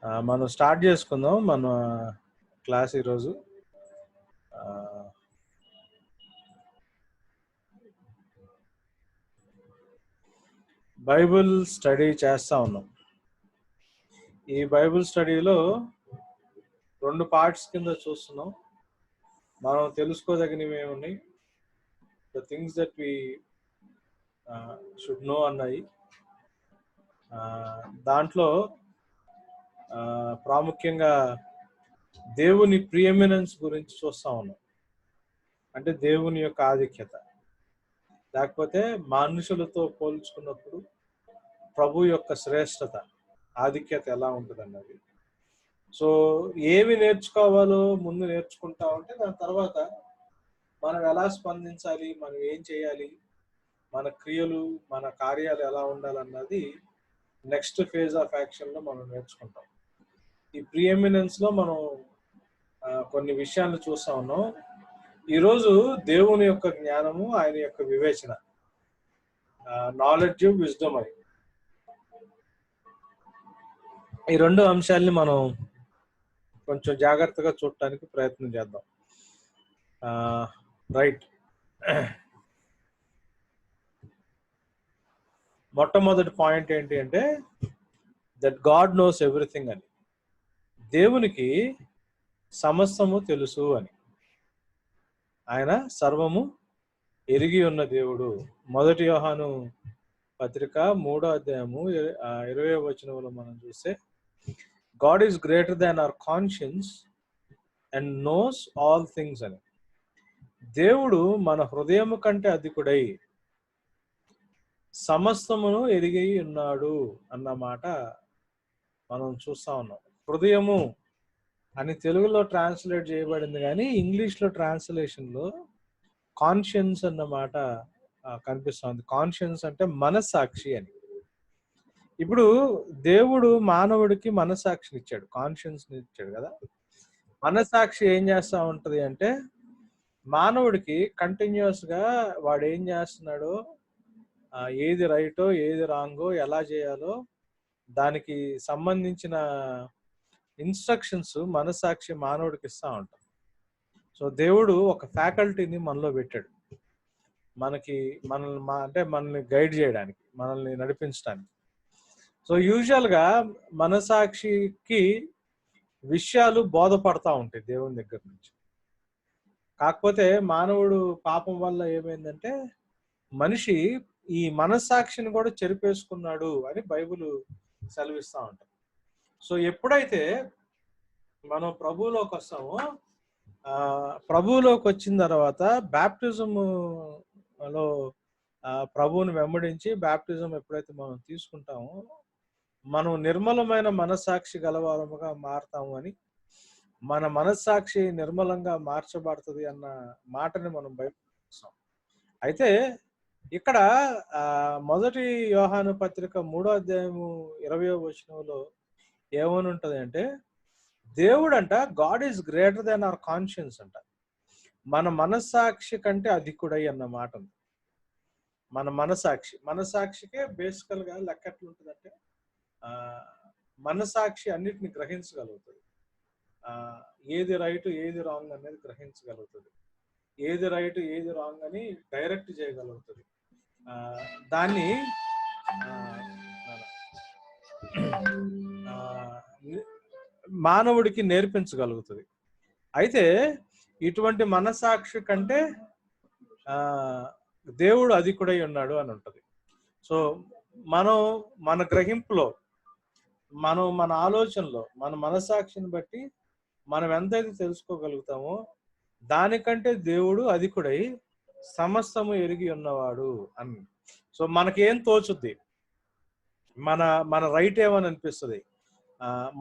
మనం స్టార్ట్ చేసుకుందాం మన క్లాస్ ఈరోజు. బైబిల్ స్టడీ చేస్తా ఉన్నాం. ఈ బైబిల్ స్టడీలో 2 పార్ట్స్ కింద చూస్తున్నాం. మనం తెలుసుకోదగినవి ఏమున్నాయి, the things that we should know అన్నాయి. దాంట్లో ప్రాముఖ్యంగా దేవుని ప్రిఎమినెన్స్ గురించి చూస్తా ఉన్నాం. అంటే దేవుని యొక్క ఆధిక్యత, లేకపోతే మనుషులతో పోల్చుకున్నప్పుడు ప్రభు యొక్క శ్రేష్టత, ఆధిక్యత ఎలా ఉంటుంది అన్నది. సో ఏవి నేర్చుకోవాలో ముందు నేర్చుకుంటా ఉంటే దాని తర్వాత మనం ఎలా స్పందించాలి, మనం ఏం చేయాలి, మన క్రియలు మన కార్యాలు ఎలా ఉండాలన్నది నెక్స్ట్ ఫేజ్ ఆఫ్ యాక్షన్లో మనం నేర్చుకుంటాం. ఈ ప్రిఎమినెన్స్లో మనం కొన్ని విషయాలను చూస్తా ఉన్నాం. ఈరోజు దేవుని యొక్క జ్ఞానము, ఆయన యొక్క వివేచన, నాలెడ్జ్, విజ్డమ్ అని ఈ 2 అంశాలని మనం కొంచెం జాగ్రత్తగా చూడటానికి ప్రయత్నం చేద్దాం. రైట్. మొట్టమొదటి పాయింట్ ఏంటి అంటే దట్ గాడ్ నోస్ ఎవ్రీథింగ్ అని. దేవునికి సమస్తము తెలుసు అని. ఆయన సర్వము ఎరిగి ఉన్న దేవుడు. 1 యోహాను పత్రిక 3వ అధ్యాయము 20వ వచనంలో మనం చూస్తే God is greater than hour conscience and nose all things అని. దేవుడు మన హృదయము కంటే అధికుడై సమస్తమును ఎరిగి ఉన్నాడు అన్న మాట మనం చూస్తా ఉన్నాం. హృదయము అని తెలుగులో ట్రాన్స్లేట్ చేయబడింది, కానీ ఇంగ్లీష్లో ట్రాన్స్లేషన్లో కాన్షియన్స్ అన్న మాట కనిపిస్తుంది. కాన్షియన్స్ అంటే మనస్సాక్షి అని. ఇప్పుడు దేవుడు మానవుడికి మనస్సాక్షిని ఇచ్చాడు, కాన్షియన్స్ని ఇచ్చాడు కదా. మనస్సాక్షి ఏం చేస్తూ ఉంటుంది అంటే మానవుడికి కంటిన్యూస్గా వాడు ఏం చేస్తున్నాడో, ఏది రైటో ఏది రాంగో ఎలా చేయాలో దానికి సంబంధించిన ఇన్స్ట్రక్షన్స్ మనస్సాక్షి మానవుడికి ఇస్తూ ఉంటాం. సో దేవుడు ఒక ఫ్యాకల్టీని మనలో పెట్టాడు, మనల్ని గైడ్ చేయడానికి, మనల్ని నడిపించడానికి. సో యూజువల్గా మనస్సాక్షికి విషయాలు బోధపడతా ఉంటాయి దేవుని దగ్గర నుంచి. కాకపోతే మానవుడు పాపం వల్ల ఏమైందంటే మనిషి ఈ మనస్సాక్షిని కూడా చెరిపేసుకున్నాడు అని బైబిల్ సెలవిస్తూ ఉంటాం. సో ఎప్పుడైతే మనం ప్రభువులోకి వస్తామో, ప్రభువులోకి వచ్చిన తర్వాత బ్యాప్టిజంలో ప్రభువుని వెంబడించి బ్యాప్టిజం ఎప్పుడైతే మనం తీసుకుంటామో మనం నిర్మలమైన మనస్సాక్షి గలవారముగా మారతాము అని, మన మనస్సాక్షి నిర్మలంగా మార్చబడుతుంది అన్న మాటని మనం బయటం. అయితే ఇక్కడ 1 యోహాను పత్రిక 3వ అధ్యాయము 20వ వచనంలో ఏమని ఉంటుంది అంటే దేవుడు అంట God is greater than hour conscience అంట. మన మనస్సాక్షి కంటే అధికుడై అన్న మాట ఉంది. మన మనస్సాక్షికే బేసికల్గా లెక్క ఎట్లుంటుందంటే మనస్సాక్షి అన్నిటిని గ్రహించగలుగుతుంది. ఏది రైట్ ఏది రాంగ్ అనేది గ్రహించగలుగుతుంది. ఏది రైట్ ఏది రాంగ్ అని డైరెక్ట్ చేయగలుగుతుంది. దాన్ని మానవుడికి నేర్పించగలుగుతుంది. అయితే ఇటువంటి మనస్సాక్షి కంటే దేవుడు అధికుడై ఉన్నాడు అని ఉంటుంది. సో మనం మన గ్రహింపులో, మన ఆలోచనలో, మన మనస్సాక్షిని బట్టి మనం ఎంతైతే తెలుసుకోగలుగుతామో దానికంటే దేవుడు అధికుడై సమస్తము ఎరిగి ఉన్నవాడు అని. సో మనకేం తోచుద్ది, మన రైట్ ఏమని అనిపిస్తుంది,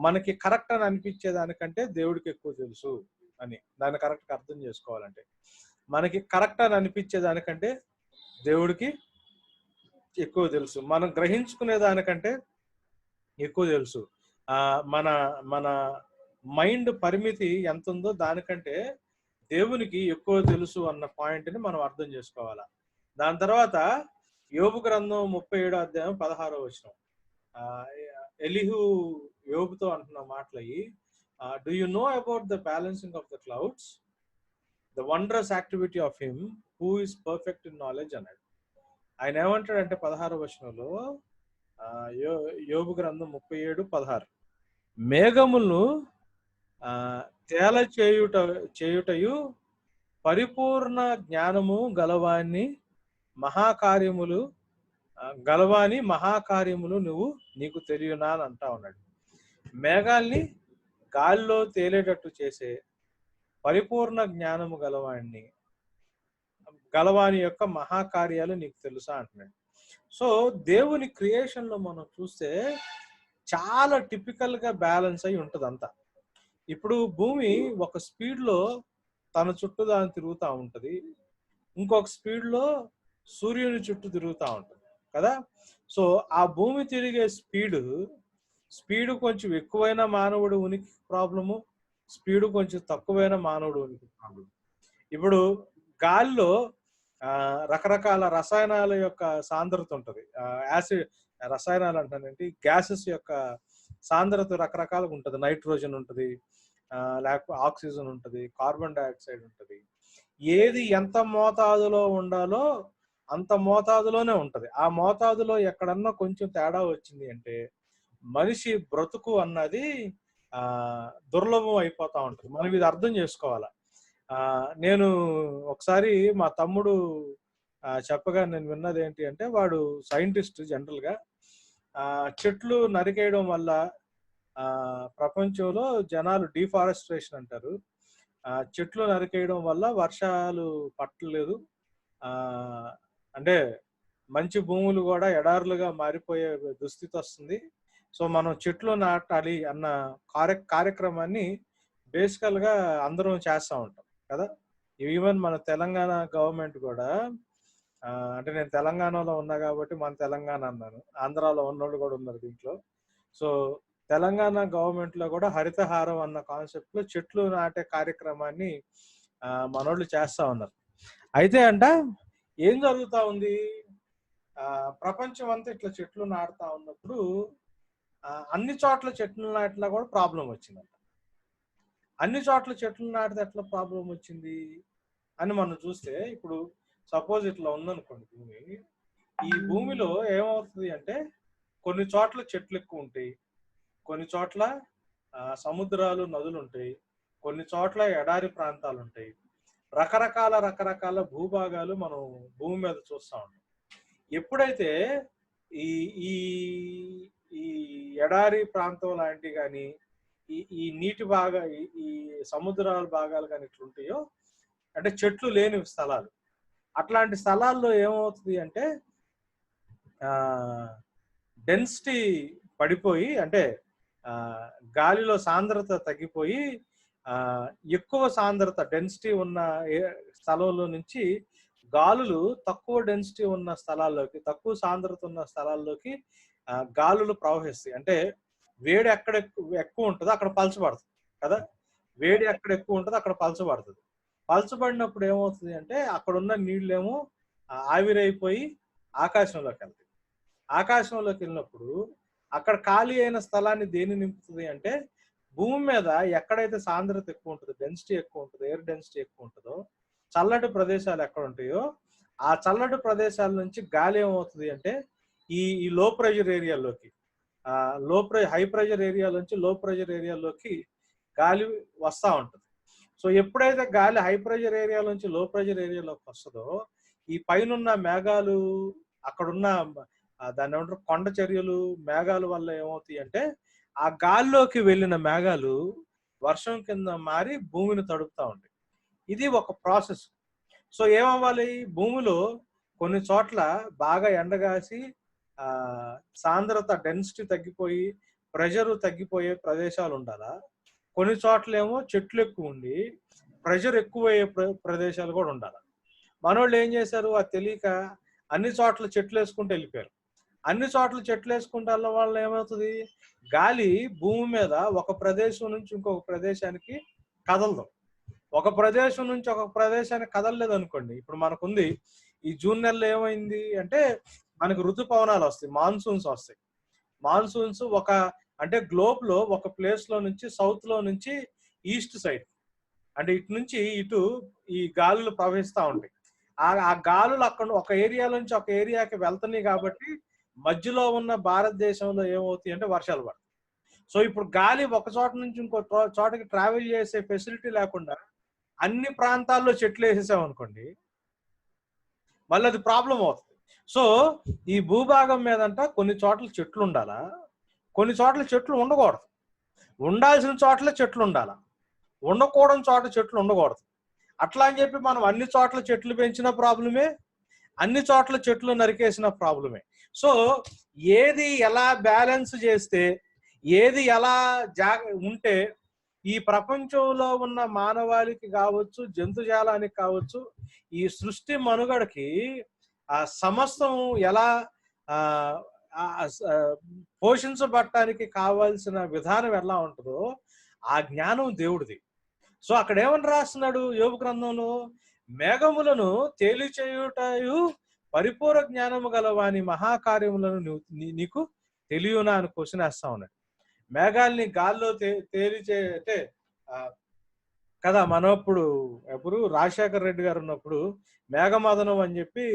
మనకి కరెక్ట్ అని అనిపించే దానికంటే దేవుడికి ఎక్కువ తెలుసు అని. దాన్ని కరెక్ట్గా అర్థం చేసుకోవాలంటే మనకి కరెక్ట్ అని అనిపించే దానికంటే దేవుడికి ఎక్కువ తెలుసు. మనం గ్రహించుకునే దానికంటే ఎక్కువ తెలుసు. మన మైండ్ పరిమితి ఎంత ఉందో దానికంటే దేవునికి ఎక్కువ తెలుసు అన్న పాయింట్ని మనం అర్థం చేసుకోవాలా. దాని తర్వాత యోబు గ్రంథం 37వ అధ్యాయం 16వ వచనం, ఎలీహు యోబుతో అంటున్న మాటలు అయ్యి. Do you know about the balancing of the clouds, the wondrous activity of him who is perfect in knowledge అన్నాడు. ఆయన ఏమంటాడంటే 16వ వచనంలో, యోబు గ్రంథం 37:16, మేఘములను తేల చేయుటయు పరిపూర్ణ జ్ఞానము గలవాని మహాకార్యములు నీకు తెలియనా అని అంటా ఉన్నాడు. మేఘాల్ని గాలిలో తేలేటట్టు చేసే పరిపూర్ణ జ్ఞానము గలవాని యొక్క మహాకార్యాలు నీకు తెలుసా అంటున్నాడు. సో దేవుని క్రియేషన్ లో మనం చూస్తే చాలా టిపికల్ గా బ్యాలెన్స్ అయి ఉంటది అంతా. ఇప్పుడు భూమి ఒక స్పీడ్ లో తన చుట్టూ దాన్ని తిరుగుతూ ఉంటది, ఇంకొక స్పీడ్ లో సూర్యుని చుట్టూ తిరుగుతూ ఉంటుంది కదా. సో ఆ భూమి తిరిగే స్పీడ్ కొంచెం ఎక్కువైన మానవుడు ఉనికి ప్రాబ్లము, స్పీడ్ కొంచెం తక్కువైన మానవుడు ఉనికి ప్రాబ్లం. ఇప్పుడు గాలిలో రకరకాల రసాయనాల యొక్క సాంద్రత ఉంటుంది. యాసిడ్ రసాయనాలు అంటానండి, గ్యాసెస్ యొక్క సాంద్రత రకరకాలుగా ఉంటుంది. నైట్రోజన్ ఉంటుంది, లేకపోతే ఆక్సిజన్ ఉంటుంది, కార్బన్ డైఆక్సైడ్ ఉంటుంది. ఏది ఎంత మోతాదులో ఉండాలో అంత మోతాదులోనే ఉంటది. ఆ మోతాదులో ఎక్కడన్నా కొంచెం తేడా వచ్చింది అంటే మనిషి బ్రతుకు అన్నది దుర్లభం అయిపోతా ఉంటుంది. మనం ఇది అర్థం చేసుకోవాలా. నేను ఒకసారి మా తమ్ముడు చెప్పగా నేను విన్నది ఏంటి అంటే, వాడు సైంటిస్ట్ జనరల్ గా. చెట్లు నరికేయడం వల్ల ప్రపంచంలో జనాలు డిఫారెస్ట్రేషన్ అంటారు, చెట్లు నరికేయడం వల్ల వర్షాలు పట్టలేదు, అంటే మంచి భూములు కూడా ఎడారులుగా మారిపోయే దుస్థితి వస్తుంది. సో మనం చెట్లు నాటాలి అన్న కార్యక్రమాన్ని బేసికల్ గా అందరం చేస్తూ ఉంటాం కదా. ఈవెన్ మన తెలంగాణ గవర్నమెంట్ కూడా, అంటే నేను తెలంగాణలో ఉన్నా కాబట్టి మన తెలంగాణ అన్నాను, ఆంధ్రాలో ఉన్నోళ్ళు కూడా ఉన్నారు దీంట్లో. సో తెలంగాణ గవర్నమెంట్ లో కూడా హరితహారం అన్న కాన్సెప్ట్ లో చెట్లు నాటే కార్యక్రమాన్ని మనోళ్ళు చేస్తా ఉన్నారు. అయితే అంట ఏం జరుగుతా ఉంది, ప్రపంచం అంతా ఇట్లా చెట్లు నాటుతా ఉన్నప్పుడు అన్ని చోట్ల చెట్లు నాటినా కూడా ప్రాబ్లం వచ్చిందంట. అన్ని చోట్ల చెట్లు నాటితే ఎట్లా ప్రాబ్లం వచ్చింది అని మనం చూస్తే, ఇప్పుడు సపోజ్ ఇట్లా ఉందనుకోండి భూమి, ఈ భూమిలో ఏమవుతుంది అంటే కొన్ని చోట్ల చెట్లు ఎక్కువ ఉంటాయి, కొన్ని చోట్ల సముద్రాలు నదులు ఉంటాయి, కొన్ని చోట్ల ఎడారి ప్రాంతాలు ఉంటాయి, రకరకాల భూభాగాలు మనం భూమి మీద చూస్తూ ఉంటాం. ఎప్పుడైతే ఈ ఈ ఈ ఎడారి ప్రాంతం లాంటివి కానీ ఈ నీటి ఈ సముద్రాల భాగాలు కానీ ఇట్లుంటాయో, అంటే చెట్లు లేని స్థలాలు, అట్లాంటి స్థలాల్లో ఏమవుతుంది అంటే డెన్సిటీ పడిపోయి, అంటే గాలిలో సాంద్రత తగ్గిపోయి ఎక్కువ సాంద్రత డెన్సిటీ ఉన్న స్థలంలో నుంచి గాలులు తక్కువ డెన్సిటీ ఉన్న స్థలాల్లోకి, తక్కువ సాంద్రత ఉన్న స్థలాల్లోకి గాలులు ప్రవహిస్తాయి. అంటే వేడి ఎక్కడ ఎక్కువ ఉంటుందో అక్కడ పలచబడుతుంది కదా, వేడి ఎక్కడ ఎక్కువ ఉంటుందో అక్కడ పలచబడుతుంది. పలచబడినప్పుడు ఏమవుతుంది అంటే అక్కడ ఉన్న నీళ్ళేమో ఆవిరైపోయి ఆకాశంలోకి వెళ్తాయి. ఆకాశంలోకి వెళ్ళినప్పుడు అక్కడ ఖాళీ అయిన స్థలాన్ని దేని నింపుతుంది అంటే, భూమి మీద ఎక్కడైతే సాంద్రత ఎక్కువ ఉంటుందో, డెన్సిటీ ఎక్కువ ఉంటుందో, ఎయిర్ డెన్సిటీ ఎక్కువ ఉంటుందో, చల్లటి ప్రదేశాలు ఎక్కడ ఉంటాయో ఆ చల్లటి ప్రదేశాల నుంచి గాలి ఏమవుతుంది అంటే ఈ లో ప్రెషర్ ఏరియాలోకి, హై ప్రెషర్ ఏరియా నుంచి లో ప్రెషర్ ఏరియాలోకి గాలి వస్తూ ఉంటుంది. సో ఎప్పుడైతే గాలి హై ప్రెషర్ ఏరియా నుంచి లో ప్రెషర్ ఏరియాలోకి వస్తుందో, ఈ పైనున్న మేఘాలు, అక్కడున్న దాన్ని ఏమంటారు కొండ చర్యలు, మేఘాల వల్ల ఏమవుతాయి అంటే ఆ గాల్లోకి వెళ్ళిన మేఘాలు వర్షం కింద మారి భూమిని తడుపుతూ ఉంటాయి. ఇది ఒక ప్రాసెస్. సో ఏమవ్వాలి, భూమిలో కొన్ని చోట్ల బాగా ఎండగాసి సాంద్రత డెన్సిటీ తగ్గిపోయి ప్రెషర్ తగ్గిపోయే ప్రదేశాలు ఉండాలా, కొన్ని చోట్ల ఏమో చెట్లు ఎక్కువ ఉండి ప్రెషర్ ఎక్కువయ్యే ప్రదేశాలు కూడా ఉండాలి. మనోళ్ళు ఏం చేశారు, అది తెలియక అన్ని చోట్ల చెట్లు వేసుకుంటూ వెళ్ళిపోయారు. అన్ని చోట్ల చెట్లు వేసుకుంటే వల్ల ఏమవుతుంది, గాలి భూమి మీద ఒక ప్రదేశం నుంచి ఇంకొక ప్రదేశానికి కదలదు. ఒక ప్రదేశం నుంచి ఒక ప్రదేశానికి కదలలేదు అనుకోండి, ఇప్పుడు మనకుంది ఈ జూన్ నెలలో ఏమైంది అంటే మనకు ఋతుపవనాలు వస్తాయి, మాన్సూన్స్ వస్తాయి. మాన్సూన్స్ అంటే గ్లోబ్ లో ఒక ప్లేస్ లో నుంచి సౌత్ లో నుంచి ఈస్ట్ సైడ్, అంటే ఇటు నుంచి ఇటు ఈ గాలులు ప్రవహిస్తూ ఉంటాయి. ఆ గాలులు అక్కడ ఒక ఏరియా నుంచి ఒక ఏరియాకి వెళ్తున్నాయి కాబట్టి మధ్యలో ఉన్న భారతదేశంలో ఏమవుతాయి అంటే వర్షాలు పడతాయి. సో ఇప్పుడు గాలి ఒక చోట నుంచి ఇంకో చోటకి ట్రావెల్ చేసే ఫెసిలిటీ లేకుండా అన్ని ప్రాంతాల్లో చెట్లు వేసేసాం అనుకోండి, మళ్ళీ అది ప్రాబ్లం అవుతుంది. సో ఈ భూభాగం మీదంట కొన్ని చోట్ల చెట్లు ఉండాలా, కొన్ని చోట్ల చెట్లు ఉండకూడదు. ఉండాల్సిన చోట్ల చెట్లు ఉండాలా, ఉండకూడని చోట చెట్లు ఉండకూడదు. అట్లా అని చెప్పి మనం అన్ని చోట్ల చెట్లు పెంచిన ప్రాబ్లమే, అన్ని చోట్ల చెట్లు నరికేసిన ప్రాబ్లమే. సో ఏది ఎలా బ్యాలెన్స్ చేస్తే, ఏది ఎలా ఉంటే ఈ ప్రపంచంలో ఉన్న మానవాళికి కావచ్చు, జంతుజాలానికి కావచ్చు, ఈ సృష్టి మనుగడకి ఆ సమస్తం ఎలా పోషించబడటానికి కావాల్సిన విధానం ఎలా ఉంటుందో ఆ జ్ఞానం దేవుడిది. సో అక్కడ ఏమని రాస్తున్నాడు యోబు గ్రంథంలో, మేఘములను తేలిచేయుటయు పరిపూర్ణ జ్ఞానము గలవాని మహాకార్యములను నీకు తెలియనా అని క్వశ్చన్ వేస్తా ఉన్నాడు. మేఘాల్ని గాల్లో తేలిచే అంటే కదా, మనప్పుడు ఎప్పుడు రాజశేఖర్ రెడ్డి గారు ఉన్నప్పుడు మేఘమదనం అని చెప్పి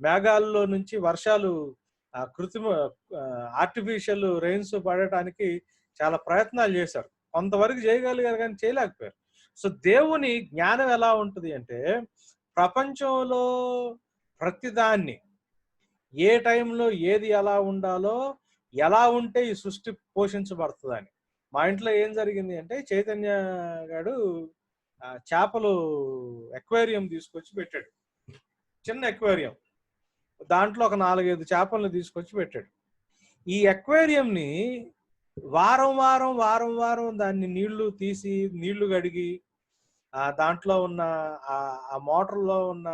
మేఘాల్లో నుంచి వర్షాలు కృత్రిమ ఆర్టిఫిషియల్ రెయిన్స్ పడటానికి చాలా ప్రయత్నాలు చేశారు. కొంతవరకు చేయగలిగారు కానీ చేయలేకపోయారు. సో దేవుని జ్ఞానం ఎలా ఉంటుంది అంటే, ప్రపంచంలో ప్రతిదాన్ని ఏ టైంలో ఏది ఎలా ఉండాలో, ఎలా ఉంటే ఈ సృష్టి పోషించబడుతుందని. మా ఇంట్లో ఏం జరిగింది అంటే, చైతన్య గారు చేపలు ఎక్వేరియం తీసుకొచ్చి పెట్టాడు, చిన్న ఎక్వేరియం. దాంట్లో ఒక 4-5 చేపలను తీసుకొచ్చి పెట్టాడు. ఈ ఎక్వేరియంని వారం వారం వారం వారం దాన్ని నీళ్లు తీసి నీళ్లు కడిగి దాంట్లో ఉన్న ఆ మోటార్లో ఉన్న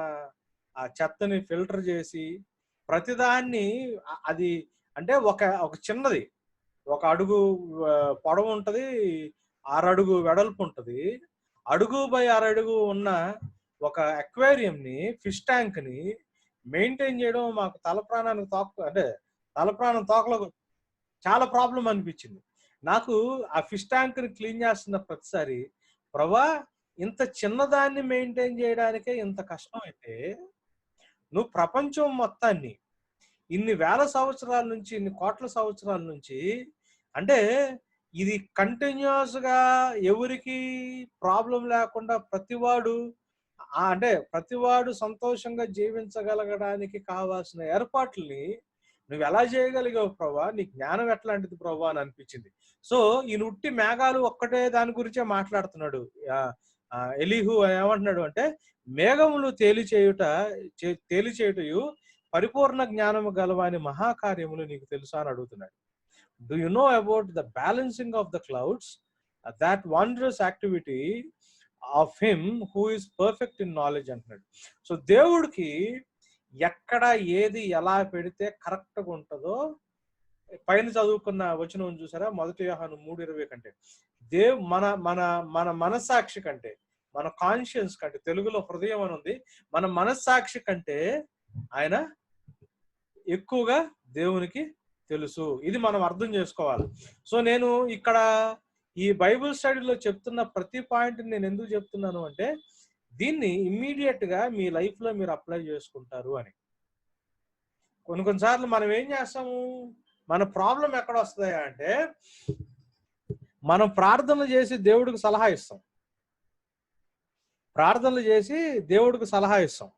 ఆ చెత్తని ఫిల్టర్ చేసి ప్రతిదాన్ని అది అంటే ఒక చిన్నది 1 అడుగు పొడవు ఉంటుంది, 6 అడుగు వెడల్పు ఉంటుంది, 1 అడుగు బై 6 అడుగు ఉన్న ఒక అక్వేరియంని, ఫిష్ ట్యాంక్ ని మెయింటైన్ చేయడం మాకు తలప్రాణానికి తలప్రాణం తోకలో చాలా ప్రాబ్లం అనిపించింది నాకు. ఆ ఫిష్ ట్యాంక్ ని క్లీన్ చేస్తున్న ప్రతిసారి, ప్రభా ఇంత చిన్నదాన్ని మెయింటైన్ చేయడానికే ఇంత కష్టం అయితే, నువ్వు ప్రపంచం మొత్తాన్ని ఇన్ని వేల సంవత్సరాల నుంచి, ఇన్ని కోట్ల సంవత్సరాల నుంచి, అంటే ఇది కంటిన్యూస్ గా ఎవరికి ప్రాబ్లం లేకుండా ప్రతివాడు సంతోషంగా జీవించగలగడానికి కావాల్సిన ఏర్పాట్లని నువ్వు ఎలా చేయగలిగావు ప్రభా, నీ జ్ఞానం ఎట్లాంటిది ప్రభా అని అనిపించింది. సో ఈ నుట్టి మేఘాలు ఒక్కటే దాని గురించే మాట్లాడుతున్నాడు. ఎలీహు ఏమంటున్నాడు అంటే, మేఘములు తేలిచేయుటయు పరిపూర్ణ జ్ఞానము గలవాని మహాకార్యములు నీకు తెలుసా అని అడుగుతున్నాడు. Do you know about the balancing of the clouds, that wondrous activity of him who is perfect in knowledge అంటున్నాడు. సో దేవుడికి ఎక్కడ ఏది ఎలా పెడితే కరెక్ట్ గా ఉంటుందో, పైన చదువుకున్న వచనం చూసారా, 1 యోహాను 3:20 కంటే మన మన మన మనస్సాక్షి కంటే, మన కాన్షియన్స్ కంటే, తెలుగులో హృదయం అని ఉంది, మన మనస్సాక్షి కంటే ఆయన ఎక్కువగా దేవునికి తెలుసు. ఇది మనం అర్థం చేసుకోవాలి. సో నేను ఇక్కడ ఈ బైబిల్ స్టడీలో చెప్తున్న ప్రతి పాయింట్ నేను ఎందుకు చెప్తున్నాను అంటే, దీన్ని ఇమ్మీడియట్ గా మీ లైఫ్ లో మీరు అప్లై చేసుకుంటారు అని. కొన్నిసార్లు మనం ఏం చేస్తాము, మన ప్రాబ్లం ఎక్కడ వస్తుంది అంటే, మనం ప్రార్థనలు చేసి దేవుడికి సలహా ఇస్తాం.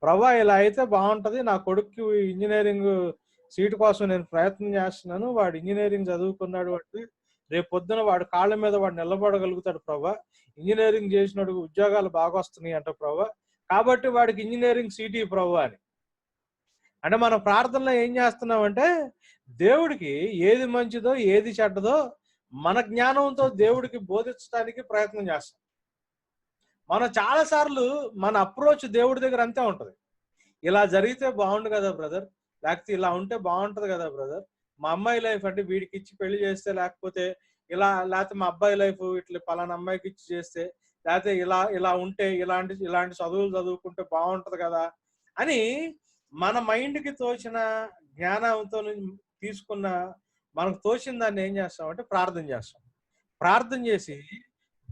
ప్రభా ఇలా అయితే బాగుంటది, నా కొడుక్కి ఇంజనీరింగ్ సీట్ కోసం నేను ప్రయత్నం చేస్తున్నాను, వాడు ఇంజనీరింగ్ చదువుకున్నాడు అంటే రేపు పొద్దున వాడు కాళ్ళ మీద వాడు నిలబడగలుగుతాడు ప్రభా, ఇంజనీరింగ్ చేసినోడికి ఉద్యోగాలు బాగా వస్తున్నాయి అంట ప్రభా, కాబట్టి వాడికి ఇంజనీరింగ్ సీట్ ప్రభా అని. అంటే మనం ప్రార్థనలో ఏం చేస్తున్నామంటే, దేవుడికి ఏది మంచిదో ఏది చెడ్డదో మన జ్ఞానంతో దేవుడికి బోధించడానికి ప్రయత్నం చేస్తాం. మనం చాలా సార్లు మన అప్రోచ్ దేవుడి దగ్గర అంతే ఉంటది. ఇలా జరిగితే బాగుండు కదా బ్రదర్, లేకపోతే ఇలా ఉంటే బాగుంటది కదా బ్రదర్, మా అమ్మాయి లైఫ్ అంటే వీడికి ఇచ్చి పెళ్లి చేస్తే, లేకపోతే లేకపోతే మా అబ్బాయి లైఫ్ ఇట్లా పలానా అమ్మాయికి ఇచ్చి చేస్తే, లేకపోతే ఇలా ఉంటే, ఇలాంటి చదువులు చదువుకుంటే బాగుంటది కదా అని మన మైండ్కి తోచిన జ్ఞానంతో తీసుకున్న మనకు తోచిన దాన్ని ఏం చేస్తామంటే ప్రార్థన చేస్తాం. ప్రార్థన చేసి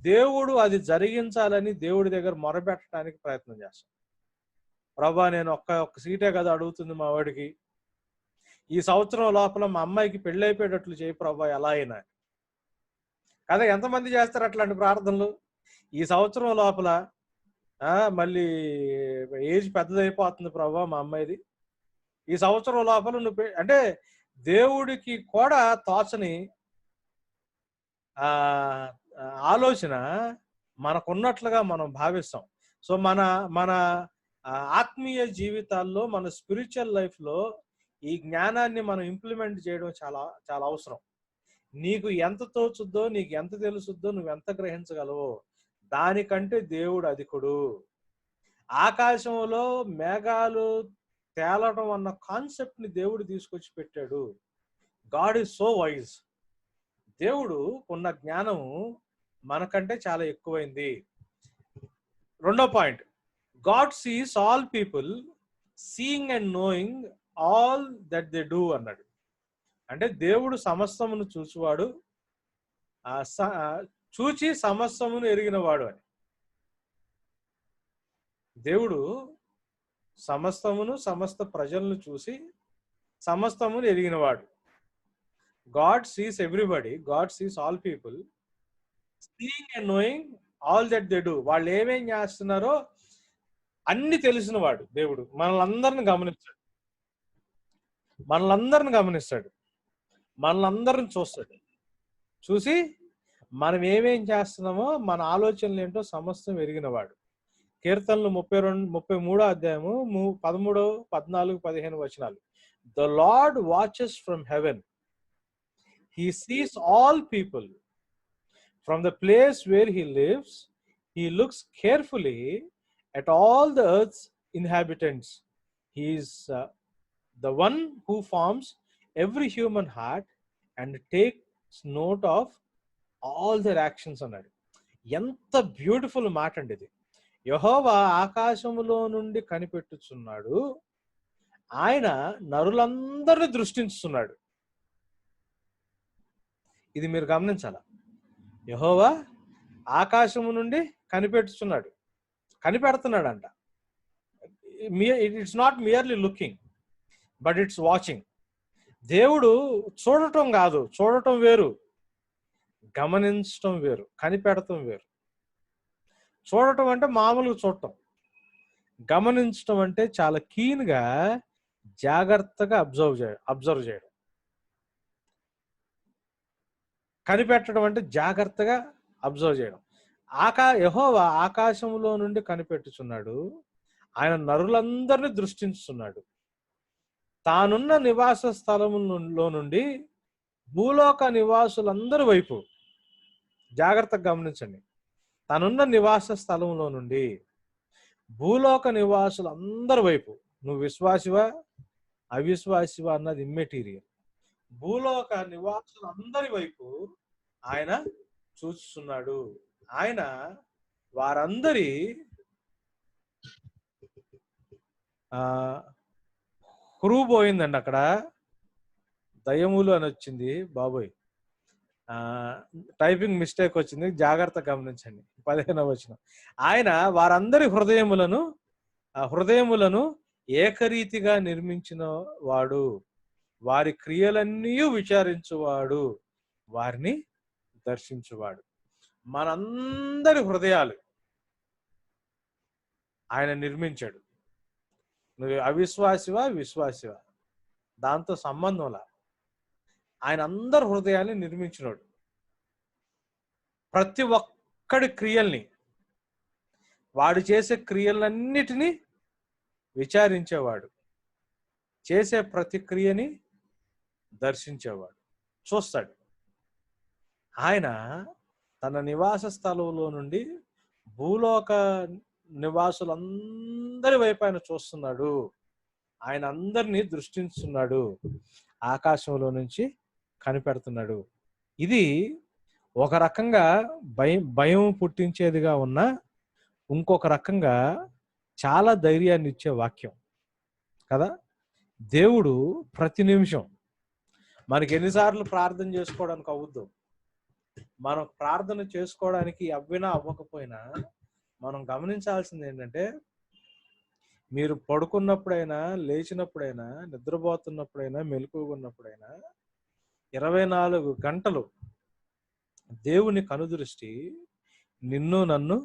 దేవుడు అది జరిగించాలని దేవుడి దగ్గర మొరపెట్టడానికి ప్రయత్నం చేస్తాం. ప్రభా, నేను ఒక్క సీటే కదా అడుగుతుంది మా వాడికి, ఈ సంవత్సరం లోపల మా అమ్మాయికి పెళ్ళి అయిపోయేటట్లు చేయి ప్రభా, ఎలా అయినా కదా. ఎంతమంది చేస్తారు అట్లాంటి ప్రార్థనలు? ఈ సంవత్సరం లోపల మళ్ళీ ఏజ్ పెద్దదైపోతుంది ప్రభా మా అమ్మాయిది, ఈ సంవత్సరం లోపల నువ్వు అంటే దేవుడికి కూడా తోచని ఆలోచన మనకున్నట్లుగా మనం భావిస్తాం. సో మన మన ఆత్మీయ జీవితాల్లో, మన స్పిరిచువల్ లైఫ్లో ఈ జ్ఞానాన్ని మనం ఇంప్లిమెంట్ చేయడం చాలా చాలా అవసరం. నీకు ఎంత తోచుద్దో, నీకు ఎంత తెలుసుద్దో, నువ్వు ఎంత గ్రహించగలవో దానికంటే దేవుడు అధికుడు. ఆకాశంలో మేఘాలు తేలటం అన్న కాన్సెప్ట్ ని దేవుడు తీసుకొచ్చి పెట్టాడు. God is so wise. దేవుడు ఉన్న జ్ఞానం మనకంటే చాలా ఎక్కువైంది. రెండో point, God sees all people seeing and knowing all that they do అన్నాడు. అంటే దేవుడు సమస్తమును చూచువాడు, చూచి సమస్తమును ఎరిగినవాడు అని. దేవుడు సమస్తమును, సమస్త ప్రజలను చూసి సమస్తమును ఎరిగినవాడు. God sees everybody, God sees all people, seeing and knowing all that they do. వాళ్ళు ఏమేం చేస్తున్నారో అన్ని తెలిసిన వాడు దేవుడు. మనల్ని గమనిస్తాడు, మనల్ని చూస్తాడు. చూసి మనం ఏమేం చేస్తున్నామో, మన ఆలోచనలు ఏంటో సమస్తం ఎరిగినవాడు. కీర్తనలు 33 అధ్యాయము 13, 14, 15 వచనాలు. The Lord watches from heaven. He sees all people. From the place where he lives, he looks carefully at all the earth's inhabitants. He is the one who forms every human heart and takes note of all their actions అన్నాడు. ఎంత beautiful మాట అండి ఇది. యెహోవా ఆకాశములో నుండి కనిపెట్టుచున్నాడు, ఆయన నరులందరినీ దృష్టించుతున్నాడు. ఇది మీరు గమనించాల. యెహోవా ఆకాశము నుండి కనిపెడుతున్నాడంట. It's not merely looking, but it's watching. దేవుడు చూడటం కాదు, చూడటం వేరు, గమనించటం వేరు, కనిపెడటం వేరు. చూడటం అంటే మామూలుగా చూడటం, గమనించటం అంటే చాలా కీన్గా, జాగ్రత్తగా అబ్జర్వ్ చేయడం. కనిపెట్టడం అంటే జాగ్రత్తగా అబ్జర్వ్ చేయడం. యెహోవా ఆకాశంలో నుండి కనిపెట్టుచున్నాడు, ఆయన నరులందరినీ దృష్టించుతున్నాడు. తానున్న నివాస స్థలములో నుండి భూలోక నివాసులందరి వైపు, జాగ్రత్తగా గమనించండి, తానున్న నివాస స్థలంలో నుండి భూలోక నివాసులందరి వైపు, నువ్వు విశ్వాసివా అవిశ్వాసివా అన్నది ఇమ్మెటీరియల్, భూలోక నివాసులందరి వైపు ఆయన చూస్తున్నాడు. ఆయన వారందరి కురువు పోయిందండి. అక్కడ దయ్యములు అని వచ్చింది బాబోయ్, టైపింగ్ మిస్టేక్ వచ్చింది, జాగ్రత్త గమనించండి. 15వ వచనం, ఆయన వారందరి హృదయములను ఏకరీతిగా నిర్మించిన వాడు, వారి క్రియలన్నీ విచారించువాడు, వారిని దర్శించువాడు. మనందరి హృదయాలు ఆయన నిర్మించాడు. నువ్వు అవిశ్వాసివా విశ్వాసివా దాంతో సంబంధంలా, ఆయన అందరి హృదయాన్ని నిర్మించినాడు. ప్రతి ఒక్కడి క్రియల్ని, వాడు చేసే క్రియలన్నిటినీ విచారించేవాడు, చేసే ప్రతి క్రియని దర్శించేవాడు, చూస్తాడు. ఆయన తన నివాస స్థలంలో నుండి భూలోక నివాసులందరి వైపు ఆయన చూస్తున్నాడు, ఆయన అందరినీ దృష్టిస్తున్నాడు, ఆకాశంలో నుంచి కనిపెడుతున్నాడు. ఇది ఒక రకంగా భయం పుట్టించేదిగా ఉన్న, ఇంకొక రకంగా చాలా ధైర్యాన్ని ఇచ్చే వాక్యం కదా. దేవుడు ప్రతి నిమిషం మనకి ఎన్నిసార్లు ప్రార్థన చేసుకోవడానికి అవుద్దు. మనం ప్రార్థన చేసుకోవడానికి అవ్వినా అవ్వకపోయినా మనం గమనించాల్సింది ఏంటంటే, మీరు పడుకున్నప్పుడైనా, లేచినప్పుడైనా, నిద్రపోతున్నప్పుడైనా, మెలకువగా ఉన్నప్పుడైనా 24 గంటలు దేవుని కనుదృష్టి నిన్ను నన్ను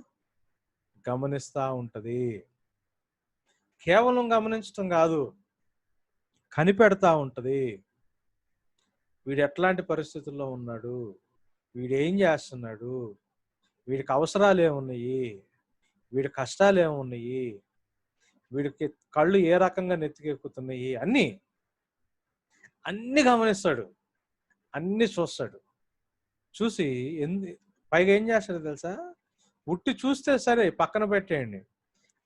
గమనిస్తా ఉంటది. కేవలం గమనించటం కాదు, కనిపెడతా ఉంటది. వీడు ఎట్లాంటి పరిస్థితుల్లో ఉన్నాడు, వీడు ఏం చేస్తున్నాడు, వీడికి అవసరాలు ఏమున్నాయి, వీడి కష్టాలు ఏమున్నాయి, వీడికి కళ్ళు ఏ రకంగా నెత్తికెక్కుతున్నాయి, అన్ని గమనిస్తాడు, అన్ని చూస్తాడు. చూసి పైగా ఏం చేస్తాడు తెలుసా? ఉట్టి చూస్తే సరే పక్కన పెట్టేయండి,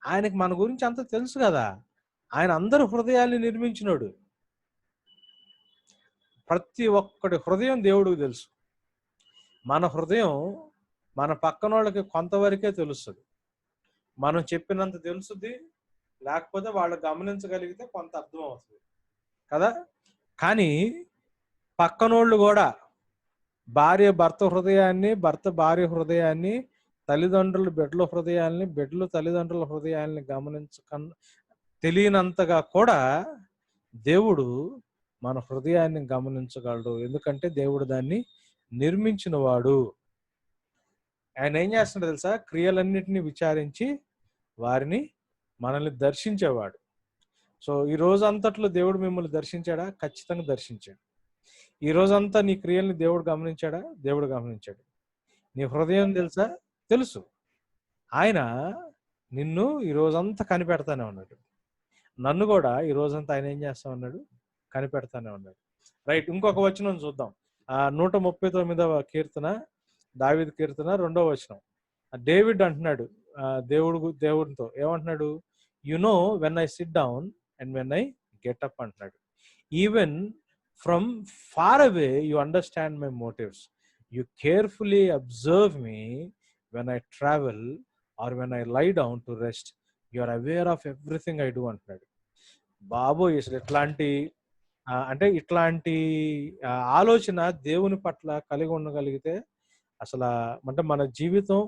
ఆయనకి మన గురించి అంతా తెలుసు కదా. ఆయన అందరు హృదయాల్ని నిర్మించినోడు. ప్రతి ఒక్కడి హృదయం దేవుడికి తెలుసు. మన హృదయం మన పక్కన వాళ్ళకి కొంతవరకే తెలుస్తుంది. మనం చెప్పినంత తెలుసుద్ది, లేకపోతే వాళ్ళు గమనించగలిగితే కొంత అర్థం అవుతుంది కదా. కానీ పక్కనోళ్ళు కూడా భార్య భర్త హృదయాన్ని, భర్త భార్య హృదయాన్ని, తల్లిదండ్రులు బిడ్డల హృదయాల్ని, బిడ్డలు తల్లిదండ్రుల హృదయాల్ని తెలియనంతగా కూడా దేవుడు మన హృదయాన్ని గమనించగలడు. ఎందుకంటే దేవుడు దాన్ని నిర్మించిన వాడు. ఆయన ఏం చేస్తున్నాడు తెలుసా? క్రియలన్నిటినీ విచారించి వారిని మనల్ని దర్శించేవాడు. సో ఈ రోజు అంతట్లో దేవుడు మిమ్మల్ని దర్శించాడా? ఖచ్చితంగా దర్శించాడు. ఈ రోజంతా నీ క్రియల్ని దేవుడు గమనించాడా? దేవుడు గమనించాడు. నీ హృదయం తెలుసా? తెలుసు. ఆయన నిన్ను ఈ రోజంతా కనిపెడతానే ఉన్నాడు. నన్ను కూడా ఈ రోజంతా ఆయన ఏం చేస్తా ఉన్నాడు? కనిపెడతానే ఉన్నాడు. రైట్, ఇంకొక వచనం చూద్దాం. 139వ కీర్తన, దావీదు కీర్తన 2వ వచనం. డేవిడ్ అంటున్నాడు దేవుడితో ఏమంటున్నాడు? You know when I sit down and when I get up అంటున్నాడు. Even from far away you understand my motives, you carefully observe me when I travel or when I lie down to rest, you are aware of everything I do అంటున్నాడు. బాబోయ్, అసలు ఇట్లాంటి ఆలోచన దేవుని పట్ల కలిగి ఉండగలిగితే అసలు అంటే మన జీవితం,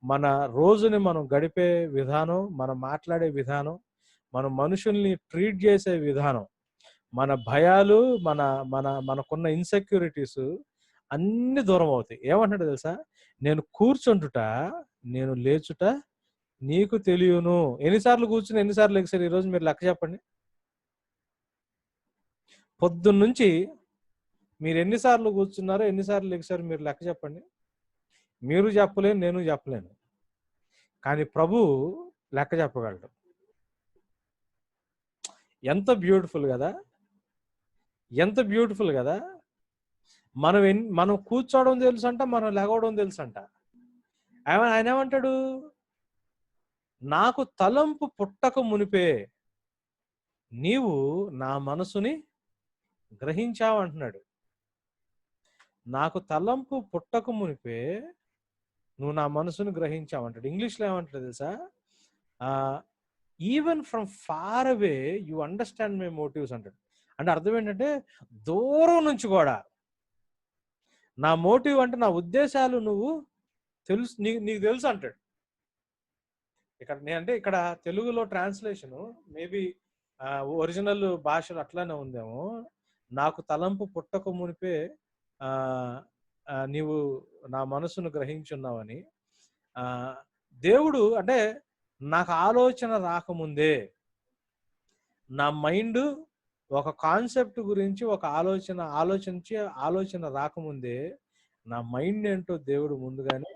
మన రోజుని మనం గడిపే విధానం, మనం మాట్లాడే విధానం, మన మనుషుల్ని ట్రీట్ చేసే విధానం, మన భయాలు, మన మన మనకున్న ఇన్సెక్యూరిటీస్ అన్ని దూరం అవుతాయి. ఏమంటాడు తెలుసా? నేను కూర్చుంటుట, నేను లేచుట నీకు తెలియను. ఎన్నిసార్లు కూర్చుని ఎన్నిసార్లు లెగిసారు ఈరోజు? మీరు లెక్క చెప్పండి. పొద్దున్న నుంచి మీరు ఎన్నిసార్లు కూర్చున్నారో, ఎన్నిసార్లు లెగిసారు? మీరు లెక్క చెప్పండి. మీరు చెప్పలేను, నేను చెప్పలేను, కానీ ప్రభు లెక్క చెప్పగలడు. ఎంత బ్యూటిఫుల్ కదా, ఎంత బ్యూటిఫుల్ కదా. మనం కూర్చోవడం తెలుసు అంట, మనం లెగవడం తెలుసు అంట. ఆయన ఏమంటాడు? నాకు తలంపు పుట్టక మునిపే నీవు నా మనసుని గ్రహించావు అంటున్నాడు. నాకు తలంపు పుట్టక మునిపే నువ్వు నా మనసుని గ్రహించావు అంటాడు. ఇంగ్లీష్లో ఏమంటాడు తెలుసా? Even from far away you understand my motives అంటాడు. అంటే అర్థం ఏంటంటే, దూరం నుంచి కూడా నా మోటివ్ అంటే నా ఉద్దేశాలు నువ్వు తెలుసు, నీకు తెలుసు అంటాడు. ఇక్కడ తెలుగులో ట్రాన్స్లేషన్ మేబీ ఒరిజినల్ భాషలో అట్లానే ఉందేమో. నాకు తలంపు పుట్టక మునిపే నీవు నా మనసును గ్రహించున్నావని. దేవుడు అంటే నాకు ఆలోచన రాకముందే, నా మైండ్ ఒక కాన్సెప్ట్ గురించి ఒక ఆలోచన రాకముందే నా మైండ్ ఏంటో దేవుడు ముందుగానే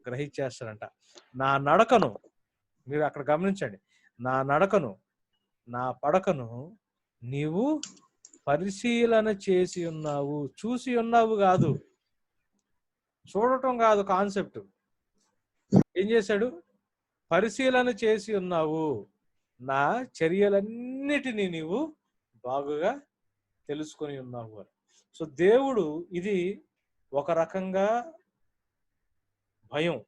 గ్రహించేస్తాడంట. నా నడకను మీరు అక్కడ గమనించండి. నా నడకను, నా పడకను నీవు పరిశీలన చేసి ఉన్నావు. చూసి ఉన్నావు కాదు, చూడటం కాదు కాన్సెప్ట్. ఏం చేశాడు? పరిశీలన చేసి ఉన్నావు. నా చర్యలన్నిటినీ నీవు బాగుగా తెలుసుకొని ఉన్నావు. సో దేవుడు, ఇది ఒక రకంగా భయం.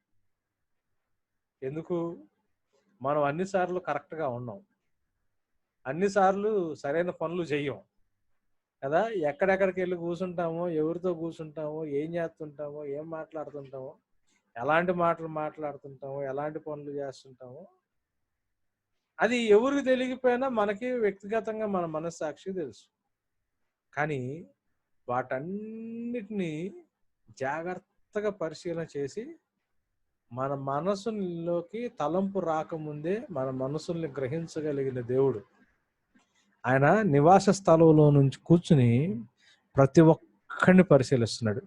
ఎందుకు? మనం అన్నిసార్లు కరెక్ట్గా ఉన్నాం, అన్నిసార్లు సరైన పనులు చెయ్యం. కదా, ఎక్కడెక్కడికి వెళ్ళి కూర్చుంటామో, ఎవరితో కూర్చుంటామో, ఏం చేస్తుంటామో, ఏం మాట్లాడుతుంటామో, ఎలాంటి మాటలు మాట్లాడుతుంటామో, ఎలాంటి పనులు చేస్తుంటామో, అది ఎవరికి తెలియకపోయినా మనకి వ్యక్తిగతంగా మన మనస్సాక్షి తెలుసు. కానీ వాటన్నిటినీ జాగ్రత్తగా పరిశీలన చేసి మన మనసులోకి తలంపు రాకముందే మన మనసుల్ని గ్రహించగలిగిన దేవుడు ఆయన నివాస స్థలంలో నుంచి కూర్చుని ప్రతి ఒక్కడిని పరిశీలిస్తున్నాడు,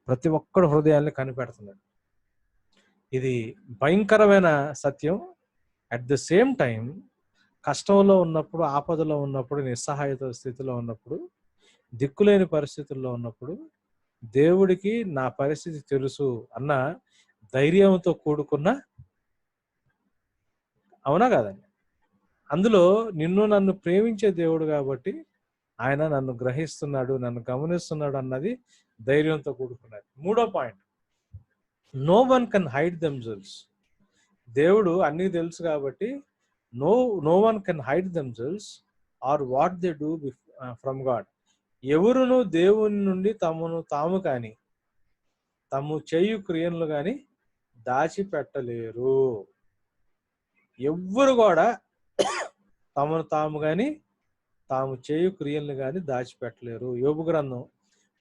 ప్రతి ఒక్కడు హృదయాన్ని కనిపెడుతున్నాడు. ఇది భయంకరమైన సత్యం. అట్ ద సేమ్ టైం కష్టంలో ఉన్నప్పుడు, ఆపదలో ఉన్నప్పుడు, నిస్సహాయత స్థితిలో ఉన్నప్పుడు, దిక్కులేని పరిస్థితుల్లో ఉన్నప్పుడు దేవుడికి నా పరిస్థితి తెలుసు అన్న ధైర్యంతో కూడుకున్న, అవునా కాదండి, అందులో నిన్ను నన్ను ప్రేమించే దేవుడు కాబట్టి ఆయన నన్ను గ్రహిస్తున్నాడు, నన్ను గమనిస్తున్నాడు అన్నది ధైర్యంతో కూడుకున్నది. మూడో point, no one can hide themselves. దేవుడు అన్నీ తెలుసు కాబట్టి no one can hide themselves or what they do from God. ఎవరును దేవుని నుండి తమను తాము కానీ తాము చేయు క్రియలు కానీ దాచిపెట్టలేరు. ఎవ్వరు కూడా తమను తాము కానీ తాము చేయు క్రియలను కానీ దాచిపెట్టలేరు. యోబు గ్రంథం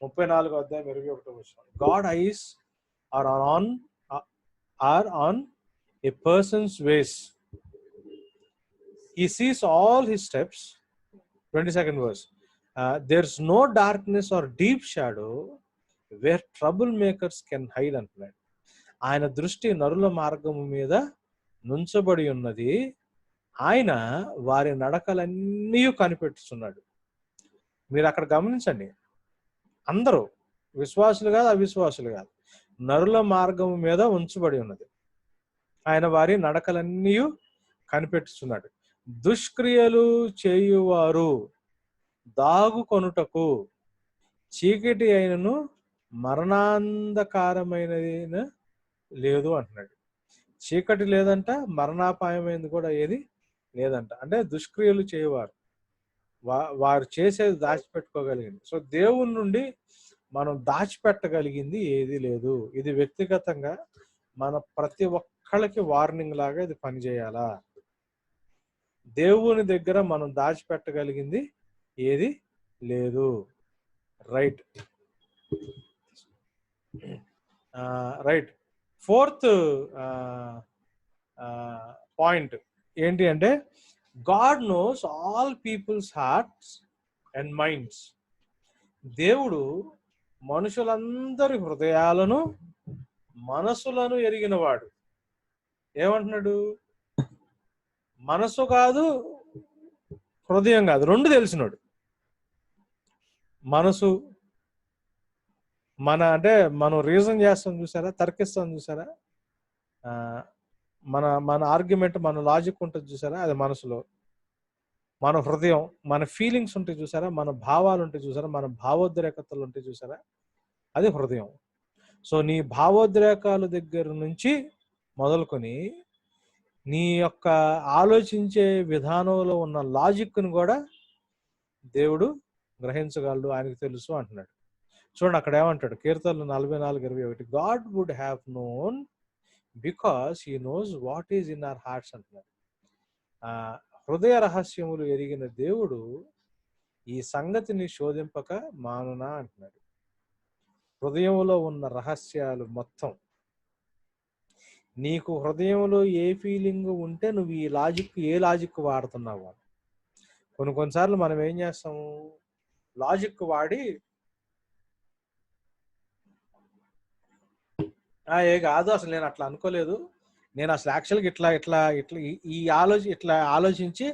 34:21. God eyes are on a person's ways, he sees all his steps. 22nd verse, there's no darkness or deep shadow where troublemakers can hide అంటున్నాడు. ఆయన దృష్టి నరుల మార్గము మీద నుంచబడి ఉన్నది, ఆయన వారి నడకలన్నీ కనిపెట్టుచున్నాడు. మీరు అక్కడ గమనించండి, అందరూ విశ్వాసులు కాదు, అవిశ్వాసులు కాదు, నరుల మార్గము మీద ఉంచబడి ఉన్నది, ఆయన వారి నడకలన్నీ కనిపెట్టుచున్నాడు. దుష్క్రియలు చేయువారు దాగుకొనుటకు చీకటి అయినను మరణాంధకారమైనది లేదు అంటున్నాడు. చీకటి లేదంట, మరణాపాయమైనది కూడా ఏది లేదంట. అంటే దుష్క్రియలు చేయవారు వారు చేసేది దాచిపెట్టుకోగలిగింది. సో దేవుని నుండి మనం దాచిపెట్టగలిగింది ఏది లేదు. ఇది వ్యక్తిగతంగా మన ప్రతి ఒక్కళ్ళకి వార్నింగ్ లాగా ఇది పనిచేయాలా. దేవుని దగ్గర మనం దాచిపెట్టగలిగింది ఏది లేదు. Right right. ఫోర్త్ పాయింట్ ఏంటి అంటే, God knows all people's hearts and minds. దేవుడు మనుషులందరి హృదయాలను మనసులను ఎరిగినవాడు. ఏమంటున్నాడు? మనసు కాదు, హృదయం కాదు, రెండు తెలిసినాడు. మనసు అంటే మనం రీజన్ చేస్తాం చూసారా, తర్కిస్తాం చూసారా, మన ఆర్గ్యుమెంట్, మన లాజిక్ ఉంటుంది చూసారా, అది మనసులో. మన హృదయం, మన ఫీలింగ్స్ ఉంటాయి చూసారా, మన భావాలు ఉంటాయి చూసారా, మన భావోద్రేకతలు ఉంటాయి చూసారా, అది హృదయం. సో నీ భావోద్రేకాల దగ్గర నుంచి మొదలుకొని నీ యొక్క ఆలోచించే విధానంలో ఉన్న లాజిక్ను కూడా దేవుడు గ్రహించగలడు, ఆయనకు తెలుసు అంటున్నాడు. చూడండి అక్కడ ఏమంటాడు, కీర్తనలు 44:21, God would have known because he knows what is in our hearts అంటున్నాడు. హృదయ రహస్యములు ఎరిగిన దేవుడు ఈ సంగతిని శోధింపక మానునా అంటున్నాడు. హృదయంలో ఉన్న రహస్యాలు మొత్తం, నీకు హృదయంలో ఏ ఫీలింగ్ ఉంటే నువ్వు ఏ లాజిక్ వాడుతున్నావు. కొన్నిసార్లు మనం ఏం చేస్తాము, లాజిక్ వాడి ఏ కాదు అసలు నేను అట్లా అనుకోలేదు, నేను అసలు యాక్చువల్గా ఇట్లా ఆలోచించి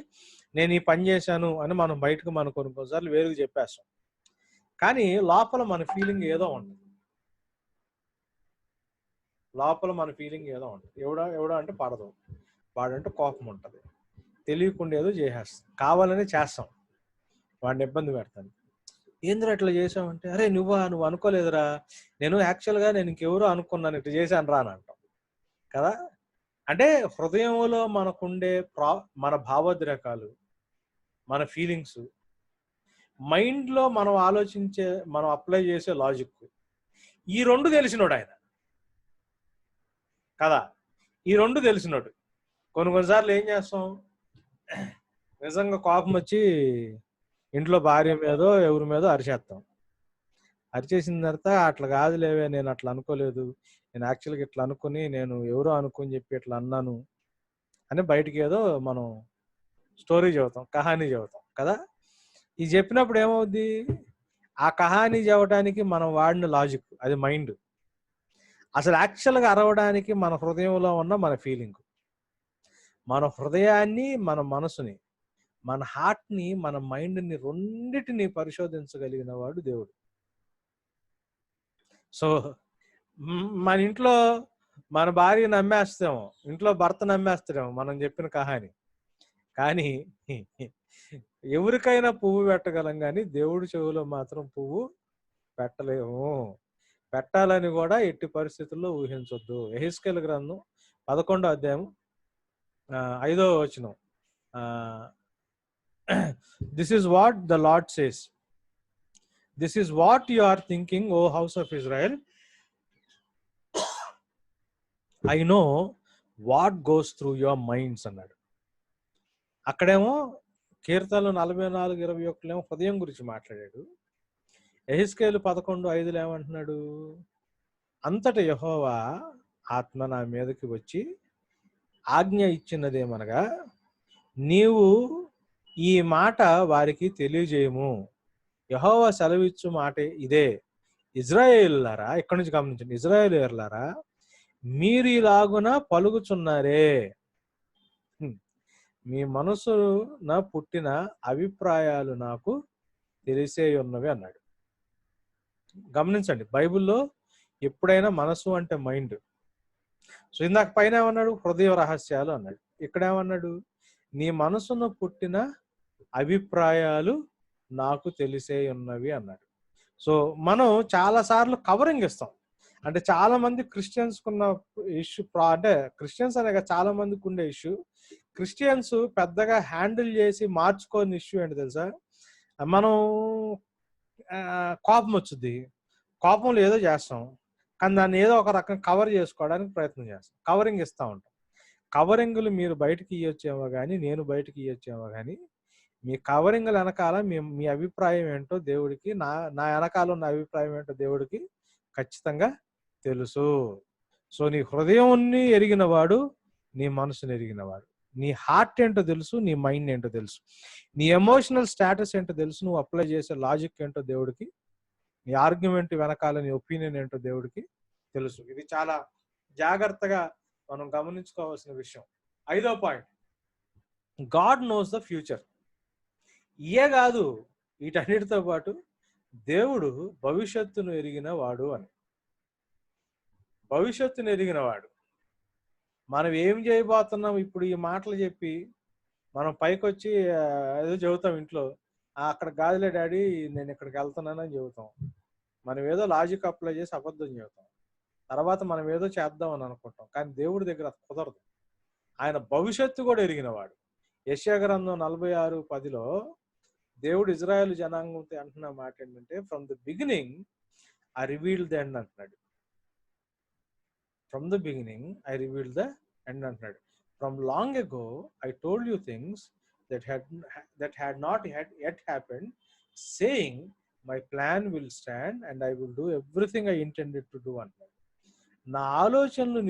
నేను ఈ పని చేశాను అని మనం బయటకు మనం కొన్నిసార్లు వేరుగా చెప్పేస్తాం. కానీ లోపల మన ఫీలింగ్ ఏదో ఉంటుంది, ఎవడో అంటే పడదు, వాడంటే కోపం ఉంటుంది, తెలియకుండా ఏదో చేసేస్తాం, కావాలని చేస్తాం, వాడిని ఇబ్బంది పెడతాను. ఏంద్రా ఇట్లా చేసావంటే, అరే నువ్వు అనుకోలేదురా, నేను యాక్చువల్గా నేను ఇంకెవరో అనుకున్నాను, ఇట్లా చేశాను రా అని అంటాం కదా. అంటే హృదయంలో మనకుండే మన భావోద్రేకాలు, మన ఫీలింగ్స్, మైండ్లో మనం ఆలోచించే, మనం అప్లై చేసే లాజిక్, ఈ రెండు తెలిసినోడు ఆయన కదా. ఈ రెండు తెలిసినోడు. కొన్నిసార్లు ఏం చేస్తాం, నిజంగా కోపం వచ్చి ఇంట్లో భార్య మీదో ఎవరి మీదో అరిచేస్తాం. అరిచేసిన తర్వాత అట్లా కాదులేవే, నేను అట్లా అనుకోలేదు, నేను యాక్చువల్గా ఇట్లా అనుకుని, నేను ఎవరో అనుకుని చెప్పి ఇట్లా అన్నాను అని బయటికి ఏదో మనం స్టోరీ చెబుతాం, కహానీ చెబుతాం కదా. ఇది చెప్పినప్పుడు ఏమవుద్ది, ఆ కహానీ చెప్పడానికి మనం వాడిన లాజిక్ అది మైండ్. అసలు యాక్చువల్గా అరవడానికి మన హృదయంలో ఉన్న మన ఫీలింగ్, మన హృదయాన్ని, మన మనసుని, మన హార్ట్ని, మన మైండ్ని రెండిటిని పరిశోధించగలిగిన వాడు దేవుడు. సో మన ఇంట్లో మన భార్య నమ్మేస్తాము, ఇంట్లో భర్త నమ్మేస్తాము మనం చెప్పిన కహాని. కానీ ఎవరికైనా పువ్వు పెట్టగలం, కానీ దేవుడి చెవులో మాత్రం పువ్వు పెట్టలేము. పెట్టాలని కూడా ఎట్టి పరిస్థితుల్లో ఊహించొద్దు. యెహెజ్కేలు గ్రంథం 11వ అధ్యాయం 5వ వచనం. This is what the Lord says, this is what you are thinking, O house of Israel, I know what goes through your minds అన్నాడు. అక్కడేమో కీర్తనలు 44:21 హృదయం గురించి మాట్లాడాడు. యెహెజ్కేలు 11:5 ఏమంటున్నాడు, అంతట యెహోవా ఆత్మ నా మీదకి వచ్చి ఆజ్ఞ ఇచ్చినదేమనగా, నీవు ఈ మాట వారికి తెలియజేయము. యెహోవా సెలవిచ్చు మాట ఇదే, ఇజ్రాయేలులారా, ఇక్కడి నుంచి గమనించండి, ఇజ్రాయేలులారా, మీరు ఇలాగున పలుకుచున్నారే, మీ మనసున పుట్టిన అభిప్రాయాలు నాకు తెలిసే ఉన్నవి అన్నాడు. గమనించండి, బైబిల్లో ఎప్పుడైనా మనసు అంటే మైండ్. సో ఇందాక పైన ఏమన్నాడు, హృదయ రహస్యాలు అన్నాడు. ఇక్కడ ఏమన్నాడు, నీ మనసున పుట్టిన అభిప్రాయాలు నాకు తెలిసే ఉన్నవి అన్నాడు. సో మనం చాలా సార్లు కవరింగ్ ఇస్తాం. అంటే చాలా మంది క్రిస్టియన్స్ కున్న ఇష్యూ, అంటే క్రిస్టియన్స్ అనే చాలా మందికి ఉండే ఇష్యూ, క్రిస్టియన్స్ పెద్దగా హ్యాండిల్ చేసి మార్చుకోని ఇష్యూ ఏంటి తెలుసా, మనం కోపం వచ్చుద్ది, కోపంలో ఏదో చేస్తాం, కానీ దాన్ని ఏదో ఒక రకం కవర్ చేసుకోవడానికి ప్రయత్నం చేస్తాం, కవరింగ్ ఇస్తూ ఉంటాం. కవరింగ్లు మీరు బయటకి ఇవ్వచ్చేమో కానీ, నేను బయటకి ఇవ్వచ్చేమో కానీ, మీ కవరింగ్ల వెనకాల మీ అభిప్రాయం ఏంటో దేవుడికి, నా వెనకాల ఉన్న అభిప్రాయం ఏంటో దేవుడికి ఖచ్చితంగా తెలుసు. సో నీ హృదయాన్ని ఎరిగినవాడు నీ మనసుని ఎరిగినవాడు, నీ హార్ట్ ఏంటో తెలుసు, నీ మైండ్ ఏంటో తెలుసు, నీ ఎమోషనల్ స్టేటస్ ఏంటో తెలుసు, నువ్వు అప్లై చేసే లాజిక్ ఏంటో దేవుడికి, నీ ఆర్గ్యుమెంట్ వెనకాల నీ ఒపీనియన్ ఏంటో దేవుడికి తెలుసు. ఇది చాలా జాగ్రత్తగా మనం గమనించుకోవాల్సిన విషయం. 5వ point, God knows the future. ఇయే కాదు, వీటన్నిటితో పాటు దేవుడు భవిష్యత్తును ఎరిగిన వాడు అని. భవిష్యత్తును ఎరిగిన వాడు. మనం ఏం చేయబోతున్నాం ఇప్పుడు ఈ మాటలు చెప్పి మనం పైకి వచ్చి ఏదో చెబుతాం ఇంట్లో, అక్కడ కాదులే డాడీ నేను ఇక్కడికి వెళ్తున్నానని చెబుతాం. మనం ఏదో లాజిక్ అప్లై చేసి అబద్ధం చెబుతాం, తర్వాత మనం ఏదో చేద్దాం అని అనుకుంటాం. కానీ దేవుడి దగ్గర కుదరదు. ఆయన భవిష్యత్తు కూడా ఎరిగినవాడు. యెషయా గ్రంథం 46:10లో దేవుడు ఇజ్రాయెల్ జనాంగంతో అంటున్న మాట ఏంటంటే, from the beginning I revealed the end అంటున్నాడు. From the beginning I revealed the end అంటున్నాడు. From long ago I told you things that had not yet happened, saying my plan will stand and I will do everything I intended to do అంటున్నాడు. నా ఆలోచనలు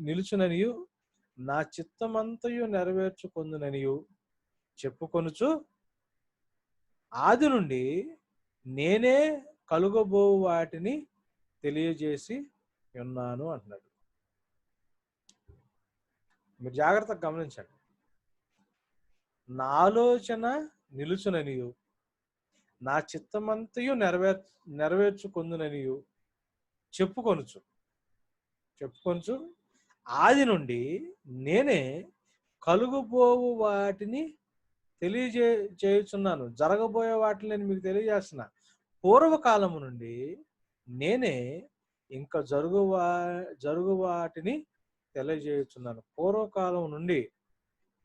నిలుచుననియు నా చిత్తమంతయు నెరవేర్చుకొందుననియు చెప్పుకొనుచు ఆది నుండి నేనే కలుగబో వాటిని తెలియజేసి ఉన్నాను అంటున్నాడు. మీరు జాగ్రత్తగా గమనించండి. నా ఆలోచన నిలుచుననియు నా చిత్తమంతయు నెరవేర్చుకొందుననియు చెప్పుకొనుచు ఆది నుండి నేనే కలుగబోవు వాటిని తెలియజేయుచున్నాను. జరగబోయే వాటిని నేను మీకు తెలియజేస్తున్నా. పూర్వకాలము నుండి నేనే ఇంకా జరుగు వాటిని తెలియజేయుచున్నాను. పూర్వకాలం నుండి,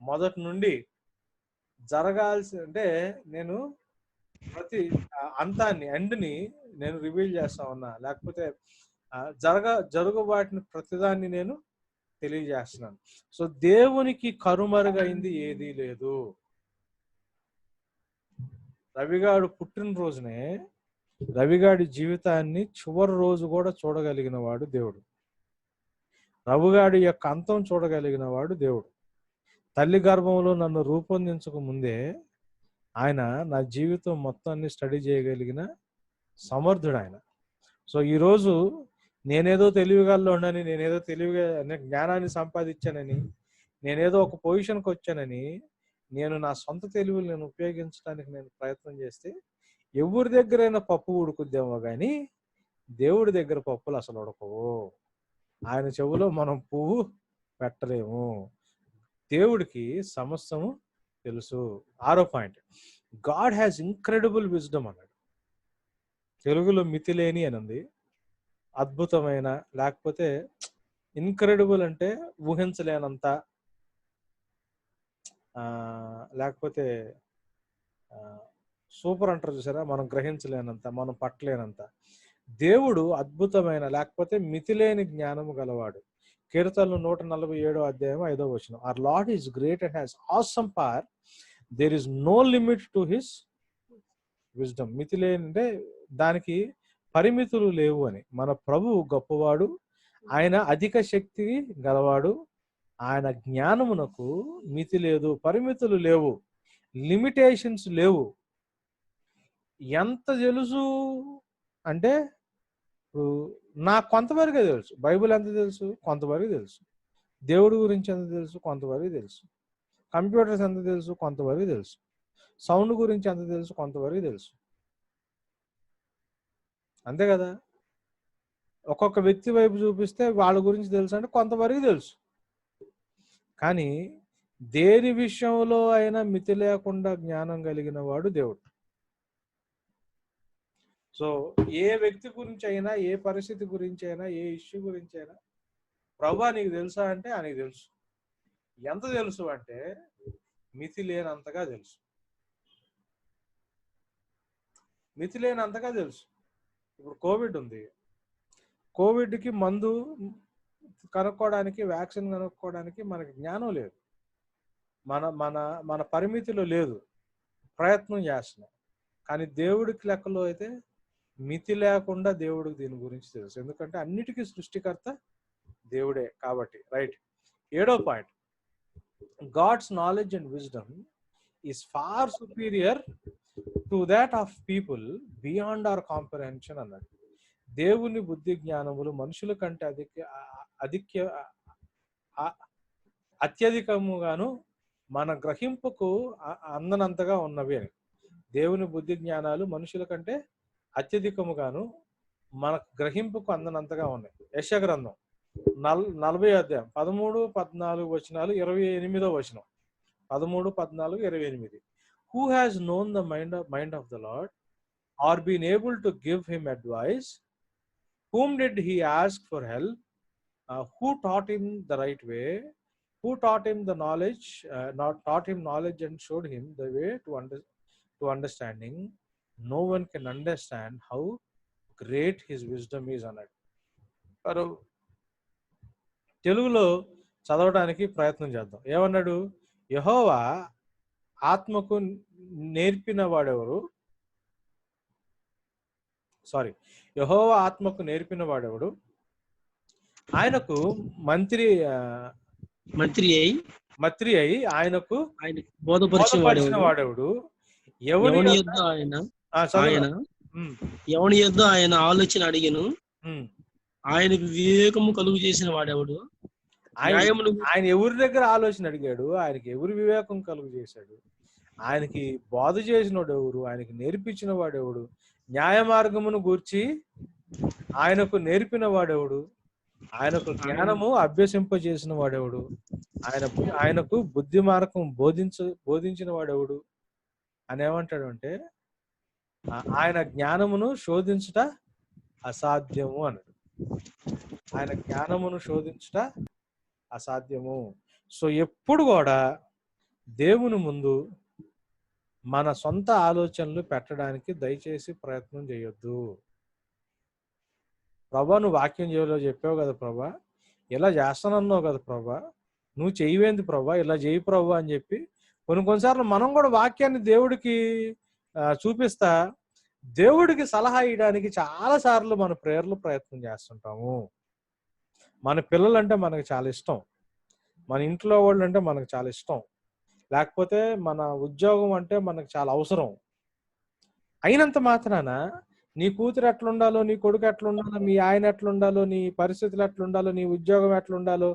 మొదటి నుండి జరగాల్సి, అంటే నేను ప్రతి అంతాన్ని ఎండ్ని నేను రివీల్ చేస్తా ఉన్నా, లేకపోతే జరుగుబాటిని ప్రతిదాన్ని నేను తెలియజేస్తున్నాను. సో దేవునికి కరుమరుగైంది ఏదీ లేదు. రవిగాడు పుట్టినరోజునే, రవిగాడి జీవితాన్ని చివరి రోజు కూడా చూడగలిగిన వాడు దేవుడు. రవిగాడి యొక్క అంతం చూడగలిగిన వాడు దేవుడు. తల్లి గర్భంలో నన్ను రూపొందించక ముందే ఆయన నా జీవితం మొత్తాన్ని స్టడీ చేయగలిగిన సమర్థుడు ఆయన. సో ఈరోజు నేనేదో తెలివిగల్లోనని, నేనేదో జ్ఞానాన్ని సంపాదించానని, నేనేదో ఒక పొజిషన్కి వచ్చానని నేను నా సొంత తెలివిని నేను ఉపయోగించడానికి నేను ప్రయత్నం చేస్తే ఎవరి దగ్గరైనా పప్పు ఉడుకుద్దేమో కానీ దేవుడి దగ్గర పప్పులు అసలు ఉడకవు. ఆయన చెవులో మనం పువ్వు పెట్టలేము. దేవుడికి సమస్తము తెలుసు. 6వ point, God has incredible wisdom అన్నాడు. తెలుగులో మితిలేని అని ఉంది. అద్భుతమైన, లేకపోతే ఇన్క్రెడిబుల్ అంటే ఊహించలేనంత, లేకపోతే సూపర్ అంటారు చూసారా, మనం గ్రహించలేనంత, మనం పట్టలేనంత. దేవుడు అద్భుతమైన, లేకపోతే మితిలేని జ్ఞానము గలవాడు. కీర్తనలు 147వ అధ్యాయం 5వ వచనం, our Lord is great and has awesome power, there is no limit to his wisdom. మితిలేని అంటే దానికి పరిమితులు లేవు అని. మన ప్రభువు గొప్పవాడు, ఆయన అధిక శక్తి గలవాడు, ఆయన జ్ఞానమునకు మితి లేదు, పరిమితులు లేవు, లిమిటేషన్స్ లేవు. ఎంత తెలుసు అంటే నాకు కొంతవరకే తెలుసు. బైబిల్ ఎంత తెలుసు? కొంతవరకు తెలుసు. దేవుడి గురించి ఎంత తెలుసు? కొంతవరకు తెలుసు. కంప్యూటర్స్ ఎంత తెలుసు? కొంతవరకు తెలుసు. సౌండ్ గురించి ఎంత తెలుసు? కొంతవరకు తెలుసు. అంతే కదా. ఒక్కొక్క వ్యక్తి వైపు చూపిస్తే వాళ్ళ గురించి తెలుసు అంటే కొంతవరకు తెలుసు. కానీ దేని విషయంలో అయినా మితి లేకుండా జ్ఞానం కలిగిన వాడు దేవుడు. సో ఏ వ్యక్తి గురించి అయినా, ఏ పరిస్థితి గురించి అయినా, ఏ ఇష్యూ గురించి అయినా, ప్రభా నీకు తెలుసా అంటే ఆయనకు తెలుసు. ఎంత తెలుసు అంటే మితి లేనంతగా తెలుసు. మితి లేనంతగా తెలుసు. ఇప్పుడు కోవిడ్ ఉంది. కోవిడ్కి మందు కనుక్కోవడానికి, వ్యాక్సిన్ కనుక్కోవడానికి మనకి జ్ఞానం లేదు. మన మన మన పరిమితిలో లేదు. ప్రయత్నం చేస్తున్నాం. కానీ దేవుడికి లెక్కలో అయితే మితి లేకుండా దేవుడికి దీని గురించి తెలుసు. ఎందుకంటే అన్నిటికీ సృష్టికర్త దేవుడే కాబట్టి. రైట్. 7వ point, God's knowledge and wisdom is far superior to that of people beyond our comprehension అన్నాడు. దేవుని బుద్ధి జ్ఞానములు మనుషుల కంటే అత్యధికముగాను మన గ్రహింపుకు అందనంతగా ఉన్నవి అని. దేవుని బుద్ధి జ్ఞానాలు మనుషుల కంటే అత్యధికముగాను మన గ్రహింపుకు అందనంతగా ఉన్నాయి. యెషయా గ్రంథం 40వ అధ్యాయం 13, 14 వచనాలు, 28వ వచనం. 13, 14, 28. Who has known the mind of the Lord, or been able to give him advice? Whom did he ask for help? Who taught him the right way? Who taught him the knowledge? Taught him knowledge and showed him the way to understanding. No one can understand how great his wisdom is అన్నాడు. తెలుగులో చదవడానికి ప్రయత్నం చేద్దాం. ఏమన్నాడు? యెహోవా ఆత్మకు నేర్పిన వాడెవరు? యెహోవా ఆత్మకు నేర్పిన వాడెవడు? ఆయనకు మంత్రి అయి ఆయనకు బోధపరిచిన వాడెవడు? ఎవని యొద్ద ఆయన ఆలోచన అడిగెను, ఆయనకు వివేకము కలుగు చేసిన వాడెవడు? ఆయన ఎవరి దగ్గర ఆలోచన అడిగాడు? ఆయనకి ఎవరు వివేకం కలుగు చేశాడు? ఆయనకి బోధ చేసినోడు ఎవరు? ఆయనకి నేర్పించిన వాడెవడు? న్యాయ మార్గమును గూర్చి ఆయనకు నేర్పిన వాడెవడు? ఆయనకు జ్ఞానము అభ్యసింపజేసిన వాడెవడు? ఆయనకు బుద్ధి మార్గం బోధించిన వాడెవడు అని ఏమంటాడు అంటే, ఆయన జ్ఞానమును శోధించుట అసాధ్యము అన్నాడు. ఆయన జ్ఞానమును శోధించుట అసాధ్యము. సో ఎప్పుడు కూడా దేవుని ముందు మన సొంత ఆలోచనలు పెట్టడానికి దయచేసి ప్రయత్నం చేయొద్దు. ప్రభా, నువ్వు వాక్యం చేయలో చెప్పావు కదా ప్రభా, ఇలా చేస్తానన్నావు కదా ప్రభా, నువ్వు చెయ్యవేంది ప్రభా, ఇలా చేయి ప్రభా అని చెప్పి కొన్నిసార్లు మనం కూడా వాక్యాన్ని దేవుడికి చూపిస్తా దేవుడికి సలహా ఇవ్వడానికి చాలా సార్లు మన ప్రేయర్లు ప్రయత్నం చేస్తుంటాము. మన పిల్లలంటే మనకు చాలా ఇష్టం, మన ఇంట్లో వాళ్ళు అంటే మనకు చాలా ఇష్టం, లేకపోతే మన ఉద్యోగం అంటే మనకు చాలా అవసరం. అయినంత మాత్రాన నీ కూతురు ఎట్లుండాలో, నీ కొడుకు ఎట్లుండాలో, మీ ఆయన ఎట్లుండాలో, నీ పరిస్థితులు ఎట్లుండాలో, నీ ఉద్యోగం ఎట్లుండాలో,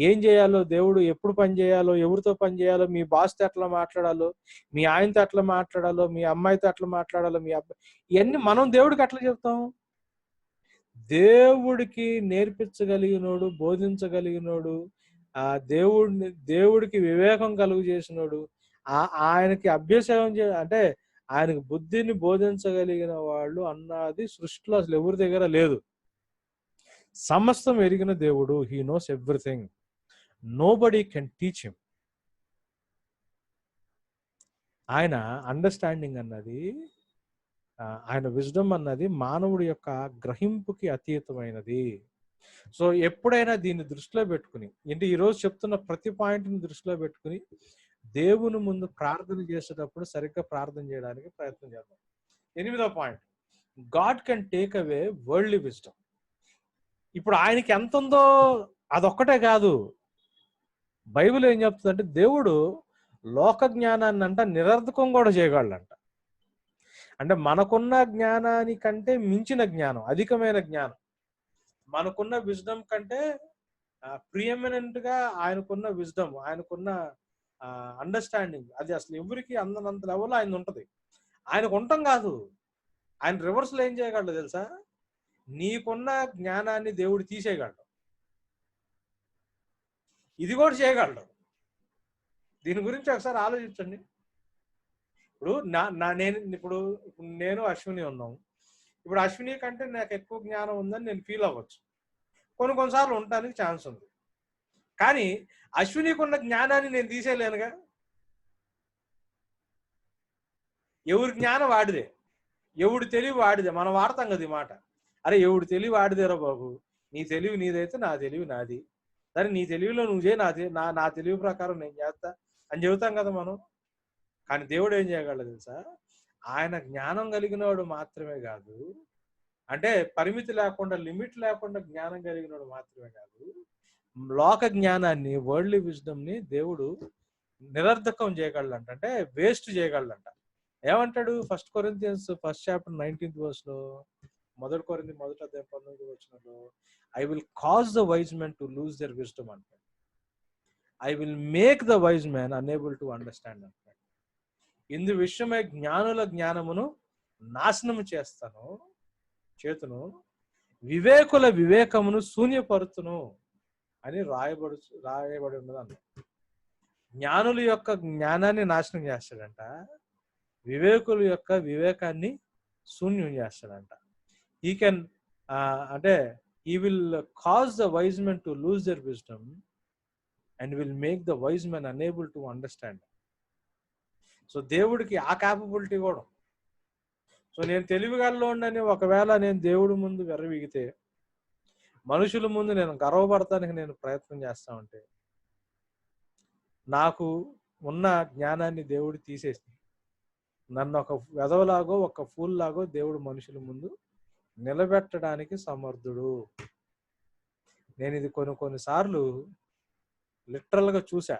ఏం చేయాలో, దేవుడు ఎప్పుడు పని చేయాలో, ఎవరితో పని చేయాలో, మీ బాస్తో ఎట్లా మాట్లాడాలో, మీ ఆయనతో ఎట్లా మాట్లాడాలో, మీ అమ్మాయితో ఎట్లా మాట్లాడాలో, మీ అబ్బాయి, ఇవన్నీ మనం దేవుడికి ఎట్లా చెప్తాం? దేవుడికి నేర్పించగలిగినోడు, బోధించగలిగినోడు, ఆ దేవుడికి వివేకం కలుగు చేసినోడు, ఆయనకి అభ్యసనం అంటే ఆయనకు బుద్ధిని బోధించగలిగిన వాళ్ళు అన్నది సృష్టిలో అసలు ఎవరి దగ్గర లేదు. సమస్తం ఎరిగిన దేవుడు, he knows everything, nobody can teach him. ఆయన అండర్స్టాండింగ్ అన్నది, ఆయన విజ్డమ్ అన్నది మానవుడి యొక్క గ్రహింపుకి అతీతమైనది. సో ఎప్పుడైనా దీన్ని దృష్టిలో పెట్టుకుని, అంటే ఈరోజు చెప్తున్న ప్రతి పాయింట్ని దృష్టిలో పెట్టుకుని దేవుని ముందు ప్రార్థన చేసేటప్పుడు సరిగ్గా ప్రార్థన చేయడానికి ప్రయత్నం చేద్దాం. 8వ point, God can take away worldly wisdom. ఇప్పుడు ఆయనకి ఎంత ఉందో అదొక్కటే కాదు, బైబిల్ ఏం చెప్తుందంటే దేవుడు లోక జ్ఞానాన్ని అంట నిరర్ధకం కూడా చేయగలంట. అంటే మనకున్న జ్ఞానానికంటే మించిన జ్ఞానం, అధికమైన జ్ఞానం, మనకున్న విజ్డమ్ కంటే ప్రియమినెంట్ గా ఆయనకున్న విజ్డమ్, ఆయనకున్న అండర్స్టాండింగ్, అది అసలు ఎవరికి అందనంత లెవెల్ ఆయన ఉంటది. ఆయనకు ఉండటం కాదు, ఆయన రివర్స్ లో ఏం చేయగలడు తెలుసా? నీకున్న జ్ఞానాన్ని దేవుడు తీసేయగలడు, ఇది కూడా చేయగలడు. దీని గురించి ఒకసారి ఆలోచించండి. ఇప్పుడు నేను అశ్విని ఉన్నాం. ఇప్పుడు అశ్విని కంటే నాకు ఎక్కువ జ్ఞానం ఉందని నేను ఫీల్ అవ్వచ్చు, కొన్నిసార్లు ఉండటానికి ఛాన్స్ ఉంది. కానీ అశ్వినికి ఉన్న జ్ఞానాన్ని నేను తీసేయలేనుగా. ఎవరి జ్ఞానం వాడిదే, ఎవడు తెలివి వాడిదే. మనం వాడతాం కదా ఈ మాట, అరే ఎవడు తెలివి వాడిదేరా బాబు, నీ తెలివి నీదైతే నా తెలివి నాది, సరే నీ తెలివిలో నువ్వు చేయి, నా తెలివి ప్రకారం నేను చేస్తా అని చెబుతాం కదా మనం. కానీ దేవుడు ఏం చేయగలడు తెలుసా? ఆయన జ్ఞానం కలిగిన వాడు మాత్రమే కాదు, అంటే పరిమితి లేకుండా, లిమిట్ లేకుండా జ్ఞానం కలిగిన వాడు మాత్రమే కాదు, లోక జ్ఞానాన్ని, వరల్డ్లీ విజ్డమ్ ని దేవుడు నిరర్ధకం చేయగలంట, అంటే వేస్ట్ చేయగలంట. ఏమంటాడు? 1 Corinthians 1st chapter 19th verse లో, 1 Corinthians 1వ అధ్యాయం 19వ వచనంలో, I will cause the wise men to lose their wisdom అంటాడు. I will make the wise man unable to understand అంటాడు. ఇందు విషయమై జ్ఞానుల జ్ఞానమును నాశనము చేతును, వివేకుల వివేకమును శూన్యపరుతును అని రాయబడి ఉన్నది అన్న. జ్ఞానుల యొక్క జ్ఞానాన్ని నాశనం చేస్తాడంట, వివేకుల యొక్క వివేకాన్ని శూన్యం చేస్తాడంట. ఈ కెన్ అంటే he will cause the wise men to lose their wisdom and will make the wise men unable to understand. So దేవుడికి ఆ క్యాపబిలిటీ కూడా. సో నేను తెలివిగల్లో ఉండని ఒకవేళ నేను దేవుడి ముందు వెర్రవిగితే, మనుషుల ముందు నేను గర్వపడటానికి నేను ప్రయత్నం చేస్తా ఉంటే, నాకు ఉన్న జ్ఞానాన్ని దేవుడు తీసేసి నన్ను ఒక వెధవలాగో, ఒక ఫూల్ లాగో దేవుడు మనుషుల ముందు నిలబెట్టడానికి సమర్థుడు. నేను ఇది కొన్నిసార్లు లిటరల్ గా చూసా.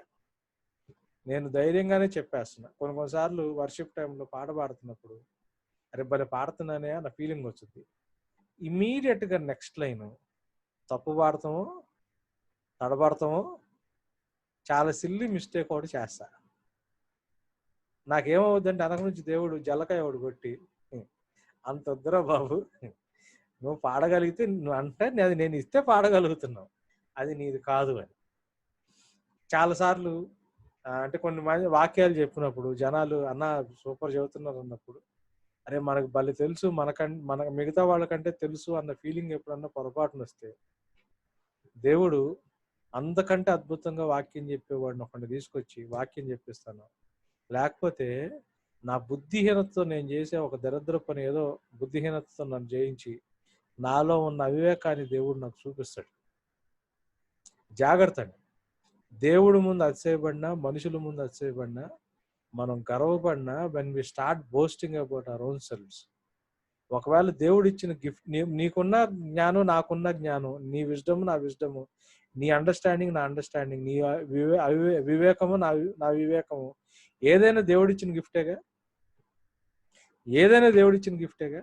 నేను ధైర్యంగానే చెప్పేస్తున్నా. కొన్నిసార్లు వర్షిప్ టైంలో పాట పాడుతున్నప్పుడు, అరే భలే పాడుతున్నానే అన్న ఫీలింగ్ వచ్చింది. ఇమీడియట్ గా నెక్స్ట్ లైన్ తప్పు పాడతామో, తడబడతామో, చాలా సిల్లీ మిస్టేక్ ఒకటి చేస్తా. నాకేమవుద్దంటే అనక నుంచి దేవుడు జల్లకాయ ఒకటి కొట్టి, అంత వద్దురా బాబు, నువ్వు పాడగలిగితే నువ్వు అంటే అది నేను ఇస్తే పాడగలుగుతున్నావు, అది నీది కాదు అని. చాలాసార్లు అంటే కొన్ని మంది వాక్యాలు చెప్పినప్పుడు జనాలు అన్న సూపర్ చెబుతున్నారు అన్నప్పుడు, అరే మనకు భలే తెలుసు, మన మిగతా వాళ్ళకంటే తెలుసు అన్న ఫీలింగ్ ఎప్పుడన్నా పొరపాటున వస్తే, దేవుడు అంతకంటే అద్భుతంగా వాక్యం చెప్పేవాడిని ఒకటి తీసుకొచ్చి వాక్యం చెప్పిస్తాను. లేకపోతే నా బుద్ధిహీనతతో నేను చేసే ఒక దరిద్ర పని ఏదో బుద్ధిహీనతతో నన్ను జయించి నాలో ఉన్న అవివేకాన్ని దేవుడు నాకు చూపిస్తాడు. జాగ్రత్త అండి. దేవుడి ముందు అతిశయపడినా, మనుషుల ముందు అతిశయపడినా, మనం గర్వపడినా, when we start boasting about our own selves, ఒకవేళ దేవుడు ఇచ్చిన గిఫ్ట్, నీకున్న జ్ఞానం నాకున్న జ్ఞానం, నీ విజ్డమ్ నా విజ్డము, నీ అండర్స్టాండింగ్ నా అండర్స్టాండింగ్, నీ వివేకము నా వివేకము, ఏదైనా దేవుడిచ్చిన గిఫ్టేగా. ఏదైనా దేవుడిచ్చిన గిఫ్టేగా.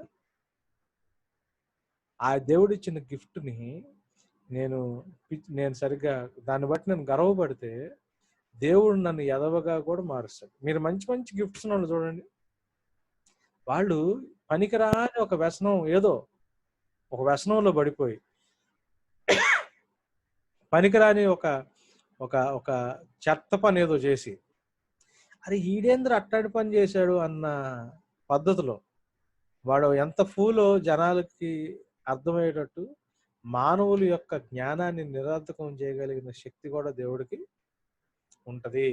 ఆ దేవుడిచ్చిన గిఫ్ట్ని నేను సరిగ్గా దాన్ని బట్టి నేను గర్వపడితే దేవుడు నన్ను ఎదవగా కూడా మారుస్తాడు. మీరు మంచి మంచి గిఫ్ట్స్ వాళ్ళు చూడండి, వాళ్ళు పనికిరాని ఒక వ్యసనం, ఏదో ఒక వ్యసనంలో పడిపోయి పనికిరాని ఒక ఒక ఒక చెత్త పని ఏదో చేసి, అరే ఈడేంద్ర అట్టాడి పని చేశాడు అన్న పద్ధతిలో వాడు ఎంత ఫూలో జనాలకి అర్థమయ్యేటట్టు మానవుల యొక్క జ్ఞానాన్ని నిరర్థకం చేయగలిగిన శక్తి కూడా దేవుడికి ఉంటది.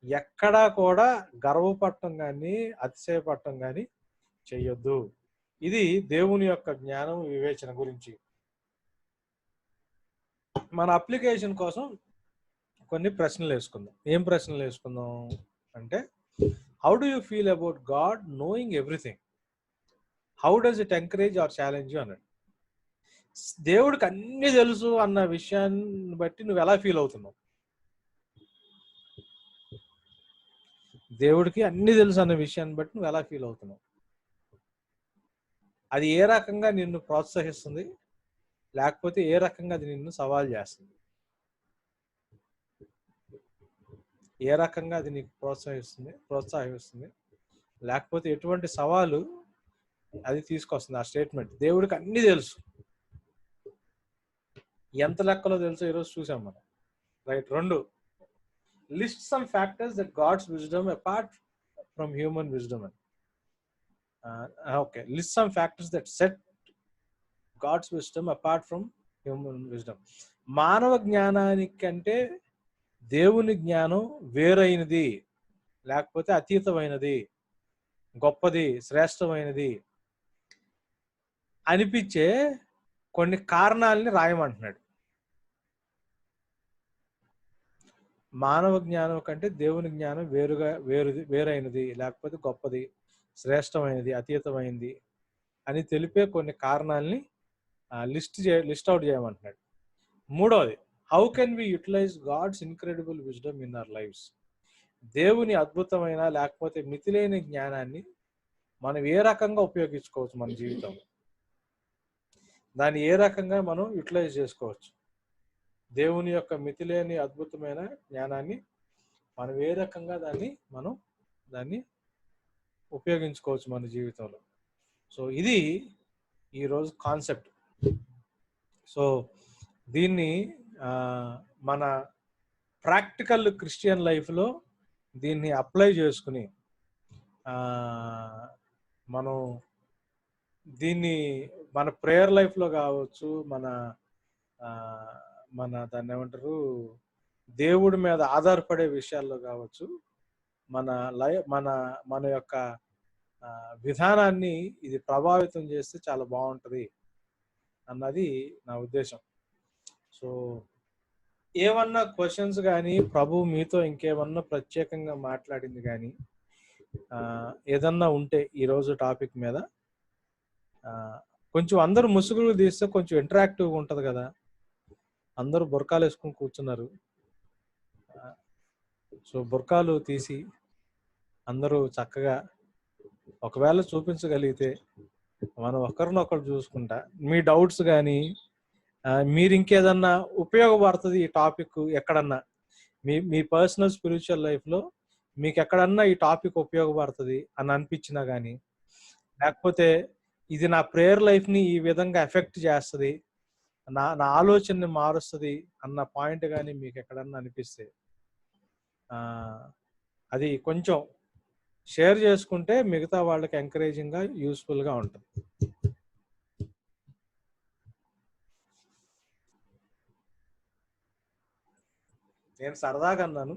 ఎక్కడా కూడా గర్వపడటం కానీ అతిశయపడటం కానీ చెయ్యొద్దు. ఇది దేవుని యొక్క జ్ఞానం వివేచన గురించి. మన అప్లికేషన్ కోసం కొన్ని ప్రశ్నలు వేసుకుందాం. ఏం ప్రశ్నలు వేసుకుందాం అంటే, how do you feel about God knowing everything? How does it encourage are challenge you అన్నాడు. దేవుడికి అన్ని తెలుసు అన్న విషయాన్ని బట్టి నువ్వు ఎలా ఫీల్ అవుతున్నావు? దేవుడికి అన్ని తెలుసు అన్న విషయాన్ని బట్టి నువ్వు ఎలా ఫీల్ అవుతున్నావు? అది ఏ రకంగా నిన్ను ప్రోత్సహిస్తుంది, లేకపోతే ఏ రకంగా అది నిన్ను సవాల్ చేస్తుంది? ఏ రకంగా అది నీకు ప్రోత్సహిస్తుంది, లేకపోతే ఎటువంటి సవాలు అది తీసుకొస్తుంది ఆ స్టేట్మెంట్? దేవుడికి అన్ని తెలుసు, ఎంత లెక్కలో తెలుసో ఈరోజు చూసాం మనం, right? 2, list some factors that God's wisdom apart from human wisdom. Okay, list some factors that set God's wisdom apart from human wisdom. మానవ జ్ఞానానికంటే దేవుని జ్ఞానం వేరైనది, లేకపోతే అతీతమైనది, గొప్పది, శ్రేష్టమైనది అనిపించే కొన్ని కారణాలని రాయమంటున్నాడు. మానవ జ్ఞానం కంటే దేవుని జ్ఞానం వేరైనది, లేకపోతే గొప్పది, శ్రేష్టమైనది, అతీతమైనది అని తెలిపే కొన్ని కారణాలని లిస్ట్ అవుట్ చేయమంటున్నాడు. 3వది, how can we utilise God's incredible wisdom in our lives? దేవుని అద్భుతమైన లేకపోతే మితిలేని జ్ఞానాన్ని మనం ఏ రకంగా ఉపయోగించుకోవచ్చు మన జీవితంలో? దాన్ని ఏ రకంగా మనం యూటిలైజ్ చేసుకోవచ్చు? దేవుని యొక్క మితిలేని అద్భుతమైన జ్ఞానాన్ని మనం ఏ రకంగా దాన్ని ఉపయోగించుకోవచ్చు మన జీవితంలో? సో ఇది ఈరోజు కాన్సెప్ట్. సో దీన్ని మన ప్రాక్టికల్ క్రిస్టియన్ లైఫ్లో దీన్ని అప్లై చేసుకుని మనం దీన్ని మన ప్రేయర్ లైఫ్లో కావచ్చు, మన దాన్ని ఏమంటారు, దేవుడి మీద ఆధారపడే విషయాల్లో కావచ్చు, మన యొక్క విధానాన్ని ఇది ప్రభావితం చేస్తే చాలా బాగుంటుంది అన్నది నా ఉద్దేశం. సో ఏమన్నా క్వశ్చన్స్ కానీ, ప్రభు మీతో ఇంకేమన్నా ప్రత్యేకంగా మాట్లాడింది కానీ ఏదన్నా ఉంటే ఈరోజు టాపిక్ మీద కొంచెం అందరూ ముసుగులు తీస్తే కొంచెం ఇంటరాక్టివ్గా ఉంటుంది కదా. అందరూ బుర్కాలు వేసుకొని కూర్చున్నారు. సో బుర్కాలు తీసి అందరూ చక్కగా ఒకవేళ చూపించగలిగితే మనం ఒకరినొకరు చూసుకుంటా, మీ డౌట్స్ కానీ మీరు ఇంకేదన్నా ఉపయోగపడుతుంది ఈ టాపిక్ ఎక్కడన్నా మీ పర్సనల్ స్పిరిచువల్ లైఫ్లో మీకు ఎక్కడన్నా ఈ టాపిక్ ఉపయోగపడుతుంది అని అనిపించినా కానీ, లేకపోతే ఇది నా ప్రేయర్ లైఫ్ని ఈ విధంగా ఎఫెక్ట్ చేస్తుంది, నా ఆలోచనని మారుస్తుంది అన్న పాయింట్ కానీ మీకు ఎక్కడన్నా అనిపిస్తే అది కొంచెం షేర్ చేసుకుంటే మిగతా వాళ్ళకి ఎంకరేజింగ్గా యూస్ఫుల్గా ఉంటుంది. నేను సరదాగా అన్నాను,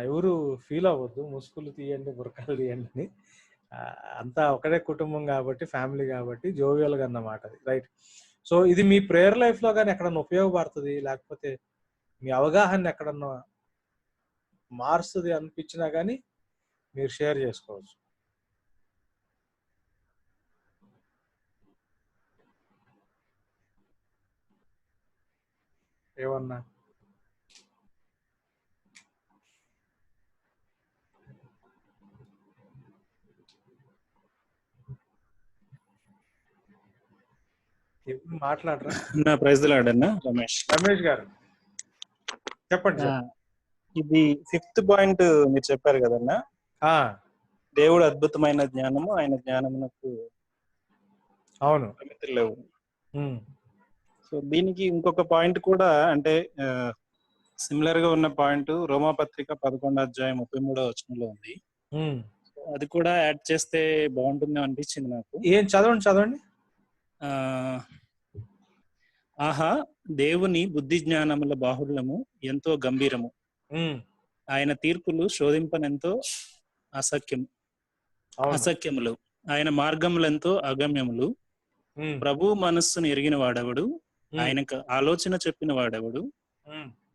ఎవరు ఫీల్ అవ్వద్దు, ముసుగులు తీయండి, బురకాలు తీయండి అని. అంతా ఒకటే కుటుంబం కాబట్టి, ఫ్యామిలీ కాబట్టి జోవియల్గా అన్నమాట అది. రైట్. సో ఇది మీ ప్రేయర్ లైఫ్లో కానీ ఎక్కడన్నా ఉపయోగపడుతుంది, లేకపోతే మీ అవగాహన ఎక్కడన్నా మారుస్తుంది అనిపించినా కానీ మీరు షేర్ చేసుకోవచ్చు. ఏమన్నా ఎప్పుడు మాట్లాడరా? నా ప్రైజ్లాడన్నా రమేష్. రమేష్ గారు చెప్పండి సార్. ఇది 5th పాయింట్ మీరు చెప్పారు కదన్నా, దేవుడు అద్భుతమైన జ్ఞానము, ఆయన జ్ఞానమునకు అవును పరిమితులు లేవు. సో దీనికి ఇంకొక పాయింట్ కూడా అంటే సిమిలర్ గా ఉన్న పాయింట్ రోమాపత్రిక 11వ అధ్యాయం 33వ వచనంలో ఉంది. అది కూడా యాడ్ చేస్తే బాగుంటుంది అనిపించింది నాకు. ఏం చదవండి. ఆహా, దేవుని బుద్ధి జ్ఞానముల బాహుళ్యము ఎంతో గంభీరము, ఆయన తీర్పులు శోధింపనెంతో అసఖ్యములు, ఆయన మార్గములెంతో అగమ్యములు. ప్రభు మనస్సును ఎరిగిన వాడెవడు, ఆయనకు ఆలోచన చెప్పిన వాడెవడు,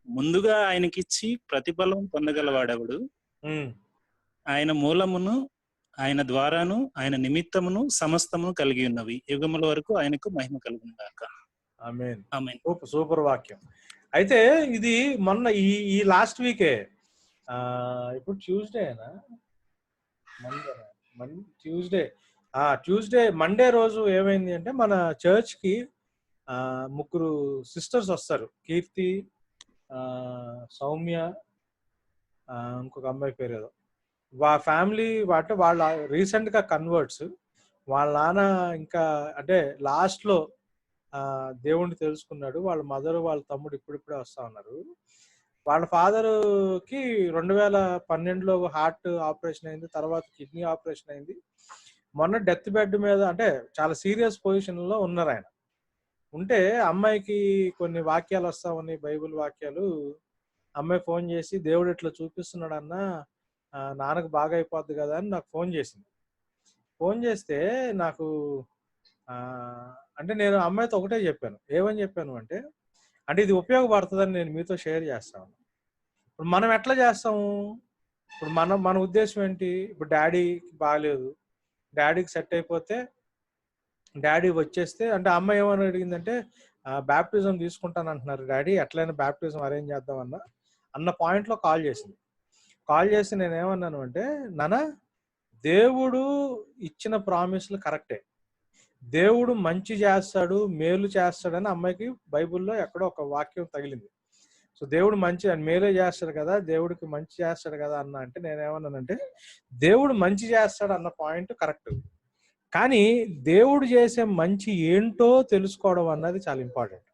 ముందుగా ఆయనకిచ్చి ప్రతిఫలం పొందగల వాడెవడు, ఆయన మూలమును ఆయన ద్వారాను ఆయన నిమిత్తమును సమస్తమును కలిగి ఉన్నవి, యుగముల వరకు ఆయనకు మహిమ కలుగును గాక. ఆమేన్. ఆమేన్. సూపర్ వాక్యం. అయితే ఇది మొన్న ఈ లాస్ట్ వీకే, ఇప్పుడు ట్యూస్డేనా ట్యూస్డే మండే రోజు ఏమైంది అంటే మన చర్చ్ కి 3 సిస్టర్స్ వస్తారు. కీర్తి, సౌమ్య, ఇంకొక అమ్మాయి పేరు ఏదో. ఫ్యామిలీ వాళ్ళ రీసెంట్ గా కన్వర్ట్స్. వాళ్ళ నాన్న ఇంకా అంటే లాస్ట్ లో దేవుణ్ణి తెలుసుకున్నాడు. వాళ్ళ మదర్ వాళ్ళ తమ్ముడు ఇప్పుడిప్పుడే వస్తా ఉన్నారు. వాళ్ళ ఫాదర్కి 2012లో హార్ట్ ఆపరేషన్ అయింది, తర్వాత కిడ్నీ ఆపరేషన్ అయింది. మొన్న డెత్ బెడ్ మీద, అంటే చాలా సీరియస్ పొజిషన్లో ఉన్నారు ఆయన. ఉంటే అమ్మాయికి కొన్ని వాక్యాలు వస్తా ఉన్నాయి, బైబిల్ వాక్యాలు. అమ్మాయి ఫోన్ చేసి దేవుడు ఇట్లా చూపిస్తున్నాడు అన్న, నాన్నకు బాగా అయిపోద్ది కదా అని నాకు ఫోన్ చేసింది. ఫోన్ చేస్తే నాకు అంటే నేను అమ్మాయితో ఒకటే చెప్పాను. ఏమని చెప్పాను అంటే ఇది ఉపయోగపడుతుందని నేను మీతో షేర్ చేస్తాను. ఇప్పుడు మనం ఎట్లా చేస్తాము? ఇప్పుడు మన ఉద్దేశం ఏంటి? ఇప్పుడు డాడీకి బాగాలేదు, డాడీకి సెట్ అయిపోతే డాడీ వచ్చేస్తే, అంటే అమ్మాయి ఏమని అడిగిందంటే బ్యాప్టిజం తీసుకుంటాను అంటున్నారు డాడీ, ఎట్లయినా బ్యాప్టిజం అరేంజ్ చేద్దామన్నా అన్న పాయింట్లో కాల్ చేసింది. కాల్ చేసి నేను ఏమన్నాను అంటే, నాన్న దేవుడు ఇచ్చిన ప్రామిస్లు కరెక్టే, దేవుడు మంచి చేస్తాడు, మేలు చేస్తాడని అమ్మాయికి బైబిల్లో ఎక్కడో ఒక వాక్యం తగిలింది. సో దేవుడు మంచి మేలే చేస్తాడు కదా, దేవుడికి మంచి చేస్తాడు కదా అన్న అంటే నేనేమన్నానంటే, దేవుడు మంచి చేస్తాడు అన్న పాయింట్ కరెక్ట్, కానీ దేవుడు చేసే మంచి ఏంటో తెలుసుకోవడం అన్నది చాలా ఇంపార్టెంట్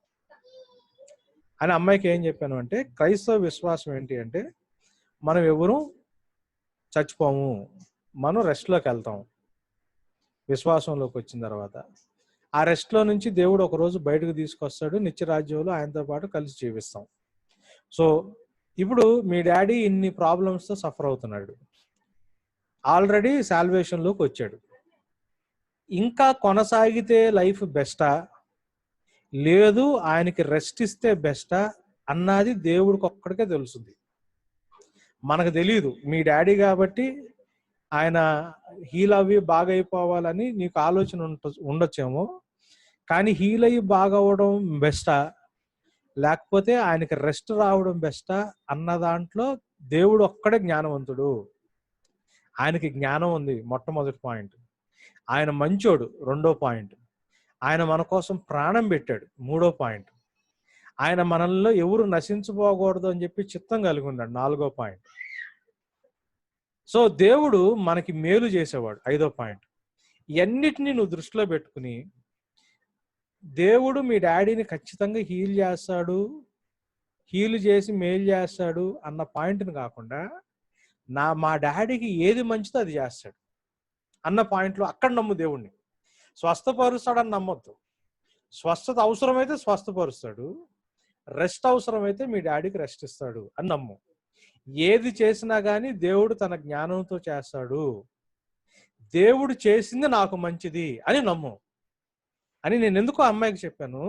అని అమ్మాయికి ఏం చెప్పాను అంటే, క్రైస్తవ విశ్వాసం ఏంటి అంటే మనం ఎవరు చచ్చిపోము, మనం రెస్ట్లోకి వెళ్తాం. విశ్వాసంలోకి వచ్చిన తర్వాత ఆ రెస్ట్లో నుంచి దేవుడు ఒకరోజు బయటకు తీసుకొస్తాడు, నిత్యరాజ్యంలో ఆయనతో పాటు కలిసి జీవిస్తాం. సో ఇప్పుడు మీ డాడీ ఇన్ని ప్రాబ్లమ్స్తో సఫర్ అవుతున్నాడు, ఆల్రెడీ సాల్వేషన్లోకి వచ్చాడు. ఇంకా కొనసాగితే లైఫ్ బెస్టా, లేదు ఆయనకి రెస్ట్ ఇస్తే బెస్టా అన్నది దేవుడికి ఒక్కడికే తెలుస్తుంది, మనకు తెలియదు. మీ డాడీ కాబట్టి ఆయన హీల్ అవి బాగా అయిపోవాలని నీకు ఆలోచన ఉండొచ్చేమో, కానీ హీల్ అయ్యి బాగా అవ్వడం బెస్టా, లేకపోతే ఆయనకి రెస్ట్ రావడం బెస్టా అన్న దాంట్లో దేవుడు ఒక్కడే జ్ఞానవంతుడు. ఆయనకి జ్ఞానం ఉంది, మొట్టమొదటి పాయింట్. ఆయన మంచోడు, రెండో పాయింట్. ఆయన మన కోసం ప్రాణం పెట్టాడు, మూడో పాయింట్. ఆయన మనల్లో ఎవరు నశించుకోకూడదు అని చెప్పి చిత్తం కలిగి ఉన్నాడు, నాలుగో పాయింట్. సో దేవుడు మనకి మేలు చేసేవాడు, ఐదో పాయింట్. ఇవన్నిటినీ నువ్వు దృష్టిలో పెట్టుకుని దేవుడు మీ డాడీని ఖచ్చితంగా హీల్ చేస్తాడు, హీల్ చేసి మేలు చేస్తాడు అన్న పాయింట్ని కాకుండా మా డాడీకి ఏది మంచిదో అది చేస్తాడు అన్న పాయింట్లో అక్కడ నమ్ము దేవుణ్ణి. స్వస్థపరుస్తాడని నమ్మొద్దు. స్వస్థత అవసరమైతే స్వస్థపరుస్తాడు, రెస్ట్ అవసరమైతే మీ డాడీకి రెస్ట్ ఇస్తాడు అని నమ్ము. ఏది చేసినా గానీ దేవుడు తన జ్ఞానంతో చేస్తాడు, దేవుడు చేసింది నాకు మంచిది అని నమ్ము అని నేను ఎందుకు ఆ అమ్మాయికి చెప్పాను.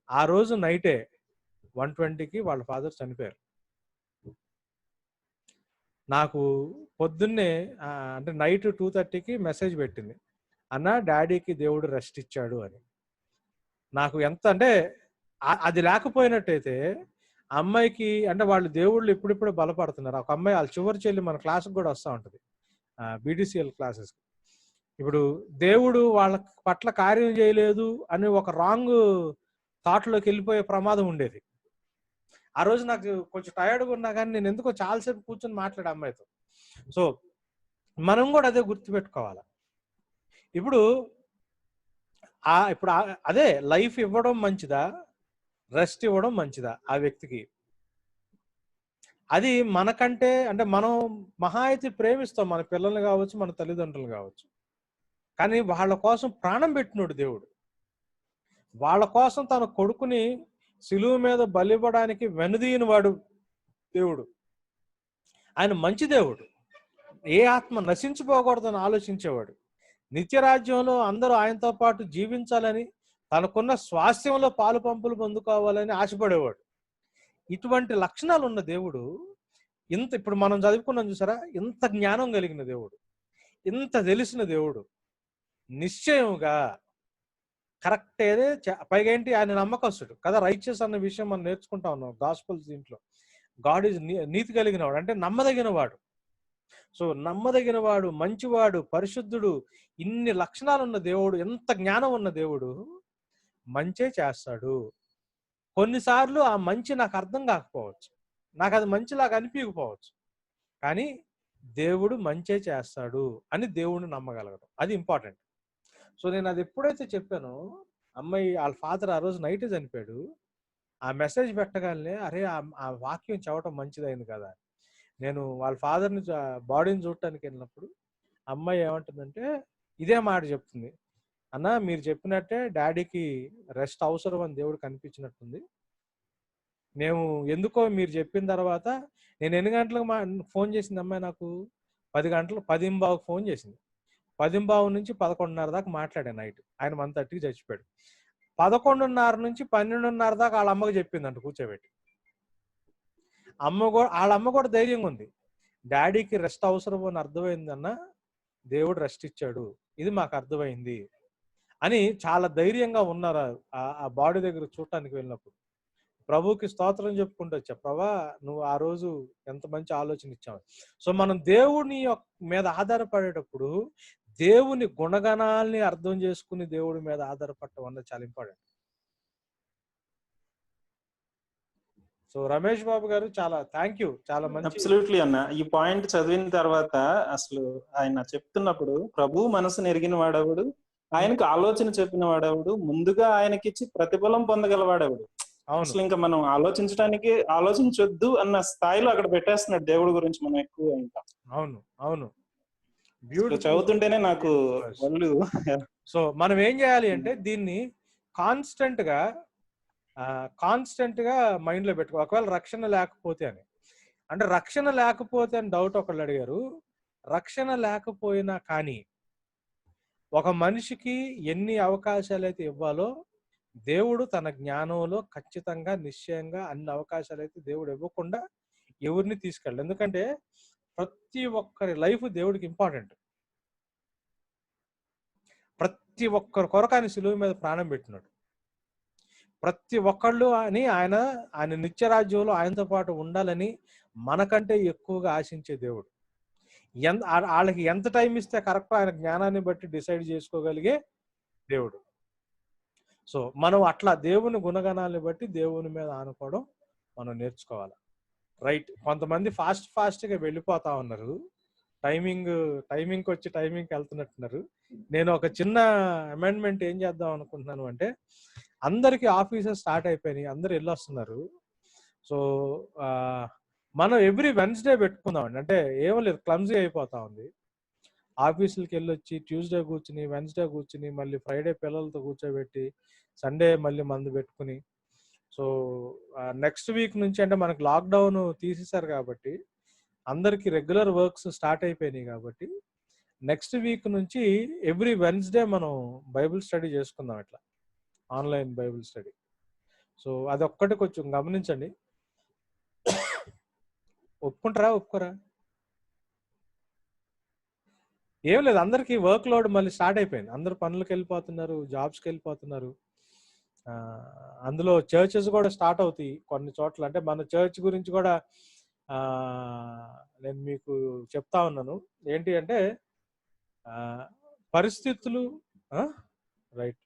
ఆ రోజు నైటే 1:20కి వాళ్ళ ఫాదర్ చనిపోయారు. నాకు పొద్దున్నే అంటే నైట్ 2:30కి మెసేజ్ పెట్టింది, అన్న డాడీకి దేవుడు రెస్ట్ ఇచ్చాడు అని. నాకు ఎంత అంటే అది లేకపోయినట్టయితే ఆ అమ్మాయికి, అంటే వాళ్ళు దేవుళ్ళు ఇప్పుడిప్పుడే బలపడుతున్నారు. ఒక అమ్మాయి వాళ్ళ చివరి చెల్లి మన క్లాస్కి కూడా వస్తూ ఉంటుంది, బీడీసీఎల్ క్లాసెస్. ఇప్పుడు దేవుడు వాళ్ళ పట్ల కార్యం చేయలేదు అని ఒక రాంగ్ థాట్లోకి వెళ్ళిపోయే ప్రమాదం ఉండేది. ఆ రోజు నాకు కొంచెం టైర్డ్గా ఉన్నా కానీ నేను ఎందుకో చాలాసేపు కూర్చొని మాట్లాడే అమ్మాయితో. సో మనం కూడా అదే గుర్తుపెట్టుకోవాలి. ఇప్పుడు అదే లైఫ్ ఇవ్వడం మంచిదా, రెస్ట్ ఇవ్వడం మంచిదా ఆ వ్యక్తికి? అది మనకంటే, అంటే మనం మహా అయితే ప్రేమిస్తాం మన పిల్లల్ని కావచ్చు, మన తల్లిదండ్రులు కావచ్చు, కానీ వాళ్ళ కోసం ప్రాణం పెట్టినోడు దేవుడు. వాళ్ళ కోసం తన కొడుకుని సిలువ మీద బలివ్వడానికి వెనుదీయని వాడు దేవుడు. ఆయన మంచి దేవుడు, ఏ ఆత్మ నశించిపోకూడదని ఆలోచించేవాడు, నిత్యరాజ్యంలో అందరూ ఆయనతో పాటు జీవించాలని, తనకున్న స్వాస్థ్యంలో పాలు పంపులు పొందుకోవాలని ఆశపడేవాడు. ఇటువంటి లక్షణాలు ఉన్న దేవుడు, ఇప్పుడు మనం చదువుకున్నాం చూసారా, ఇంత జ్ఞానం కలిగిన దేవుడు, ఇంత తెలిసిన దేవుడు, నిశ్చయముగా కరెక్ట్ ఏదే పైగా ఏంటి, ఆయన నమ్మకస్తుడు కదా. రైచియస్ అన్న విషయం మనం నేర్చుకుంటా ఉన్నాం గాస్పల్స్ దీంట్లో. గాడ్ ఈజ్ నీతి కలిగిన వాడు, అంటే నమ్మదగిన వాడు. సో నమ్మదగిన వాడు, మంచివాడు, పరిశుద్ధుడు, ఇన్ని లక్షణాలు ఉన్న దేవుడు, ఎంత జ్ఞానం ఉన్న దేవుడు మంచే చేస్తాడు. కొన్నిసార్లు ఆ మంచి నాకు అర్థం కాకపోవచ్చు, నాకు అది మంచిలాగా అనిపించకపోవచ్చు, కానీ దేవుడు మంచే చేస్తాడు అని దేవుడిని నమ్మగలగడం, అది ఇంపార్టెంట్. సో నేను అది ఎప్పుడైతే చెప్పానో, అమ్మాయి వాళ్ళ ఫాదర్ ఆ రోజు నైట్ చనిపోయాడు, ఆ మెసేజ్ పెట్టగానే అరే ఆ వాక్యం చదవటం మంచిదైంది కదా. నేను వాళ్ళ ఫాదర్ని బాడీని చూడటానికి వెళ్ళినప్పుడు అమ్మాయి ఏమంటుందంటే ఇదే మాట చెప్తుంది, అన్న మీరు చెప్పినట్టే డాడీకి రెస్ట్ అవసరం అని దేవుడు కనిపించినట్టుంది. మేము ఎందుకో మీరు చెప్పిన తర్వాత, నేను ఎన్ని గంటలకు ఫోన్ చేసింది అమ్మాయి నాకు, 10:15కి ఫోన్ చేసింది. 10:15 నుంచి 11:30 దాకా మాట్లాడాను నైట్. ఆయన 1:30కి చచ్చిపోయాడు. 11:30 నుంచి 12:30 దాకా వాళ్ళ అమ్మకు చెప్పిందంట కూర్చోబెట్టి. వాళ్ళ అమ్మ కూడా ధైర్యంగా ఉంది, డాడీకి రెస్ట్ అవసరం అని అర్థమైందన్న, దేవుడు రెస్ట్ ఇచ్చాడు, ఇది మాకు అర్థమైంది అని చాలా ధైర్యంగా ఉన్నారు ఆ బాడీ దగ్గర చూడటానికి వెళ్ళినప్పుడు. ప్రభుకి స్తోత్రం చెప్పుకుంటూ వచ్చా, ప్రభా నువ్వు ఆ రోజు ఎంత మంచి ఆలోచన ఇచ్చావు. సో మనం దేవుని మీద ఆధారపడేటప్పుడు దేవుని గుణగణాలని అర్థం చేసుకుని దేవుడి మీద ఆధారపడటం అన్నది చాలా ఇంపార్టెంట్. సో రమేష్ బాబు గారు చాలా థ్యాంక్ యూ, చాలా మంచి. అబ్సల్యూట్లీ అన్న, ఈ పాయింట్ చదివిన తర్వాత అసలు ఆయన చెప్తున్నప్పుడు ప్రభు మనసును ఎరిగిన వాడెవడు, ఆయనకు ఆలోచన చెప్పిన వాడెవడు, ముందుగా ఆయనకిచ్చి ప్రతిఫలం పొందగలవాడెవడు. అసలు ఇంకా మనం ఆలోచించొద్దు అన్న స్థాయిలో అక్కడ పెట్టేస్తున్నాడు దేవుడి గురించి మనం ఎక్కువ. ఇంకా అవును అవును, చదువుతుంటేనే నాకు వాళ్ళు. సో మనం ఏం చేయాలి అంటే దీన్ని కాన్స్టెంట్ గా మైండ్ లో పెట్టుకో. ఒకవేళ రక్షణ లేకపోతే అని, అంటే రక్షణ లేకపోతే అని డౌట్ ఒకళ్ళు అడిగారు. రక్షణ లేకపోయినా కానీ ఒక మనిషికి ఎన్ని అవకాశాలు అయితే ఇవ్వాలో దేవుడు తన జ్ఞానంలో ఖచ్చితంగా నిశ్చయంగా అన్ని అవకాశాలు అయితే దేవుడు ఇవ్వకుండా ఎవరిని తీసుకెళ్ళడు. ఎందుకంటే ప్రతి ఒక్కరి లైఫ్ దేవుడికి ఇంపార్టెంట్. ప్రతి ఒక్కరి కొరకు ఆయన సిలువ మీద ప్రాణం పెట్టినాడు. ప్రతి ఒక్కళ్ళు అని ఆయన నిత్యరాజ్యంలో ఆయనతో పాటు ఉండాలని మనకంటే ఎక్కువగా ఆశించే దేవుడు. వాళ్ళకి ఎంత టైం ఇస్తే కరెక్ట్ ఆయన జ్ఞానాన్ని బట్టి డిసైడ్ చేసుకోగలిగే దేవుడు. సో మనం అట్లా దేవుని గుణగణాలను బట్టి దేవుని మీద ఆనుకోవడం మనం నేర్చుకోవాలి. రైట్, కొంతమంది ఫాస్ట్గా వెళ్ళిపోతా ఉన్నారు, టైమింగ్కి వచ్చి టైమింగ్కి వెళ్తున్నట్టున్నారు. నేను ఒక చిన్న అమెండ్మెంట్ ఏం చేద్దాం అనుకుంటున్నాను అంటే, అందరికీ ఆఫీసెస్ స్టార్ట్ అయిపోయినాయి, అందరు వెళ్ళొస్తున్నారు. సో మనం ఎవ్రీ వెన్స్డే పెట్టుకుందామండి. అంటే ఏమో లేదు, క్లమ్జీ అయిపోతా ఉంది. ఆఫీసులకి వెళ్ళొచ్చి ట్యూస్డే కూర్చుని, వెన్స్డే కూర్చుని, మళ్ళీ ఫ్రైడే పిల్లలతో కూర్చోబెట్టి, సండే మళ్ళీ మందు పెట్టుకుని. సో నెక్స్ట్ వీక్ నుంచి అంటే మనకు లాక్డౌన్ తీసేశారు కాబట్టి అందరికి రెగ్యులర్ వర్క్స్ స్టార్ట్ అయిపోయినాయి కాబట్టి నెక్స్ట్ వీక్ నుంచి ఎవ్రీ వెన్స్డే మనం బైబిల్ స్టడీ చేసుకుందాం, ఇట్లా ఆన్లైన్ బైబిల్ స్టడీ. సో అది ఒక్కటి కొంచెం గమనించండి. ఒప్పుకుంటారా ఒప్పుకోరా? ఏం లేదు, అందరికీ వర్క్ లోడ్ మళ్ళీ స్టార్ట్ అయిపోయింది. అందరు పనులకు వెళ్ళిపోతున్నారు, జాబ్స్కి వెళ్ళిపోతున్నారు. అందులో చర్చెస్ కూడా స్టార్ట్ అవుతాయి కొన్ని చోట్ల. అంటే మన చర్చ్ గురించి కూడా నేను మీకు చెప్తా ఉన్నాను. ఏంటి అంటే పరిస్థితులు రైట్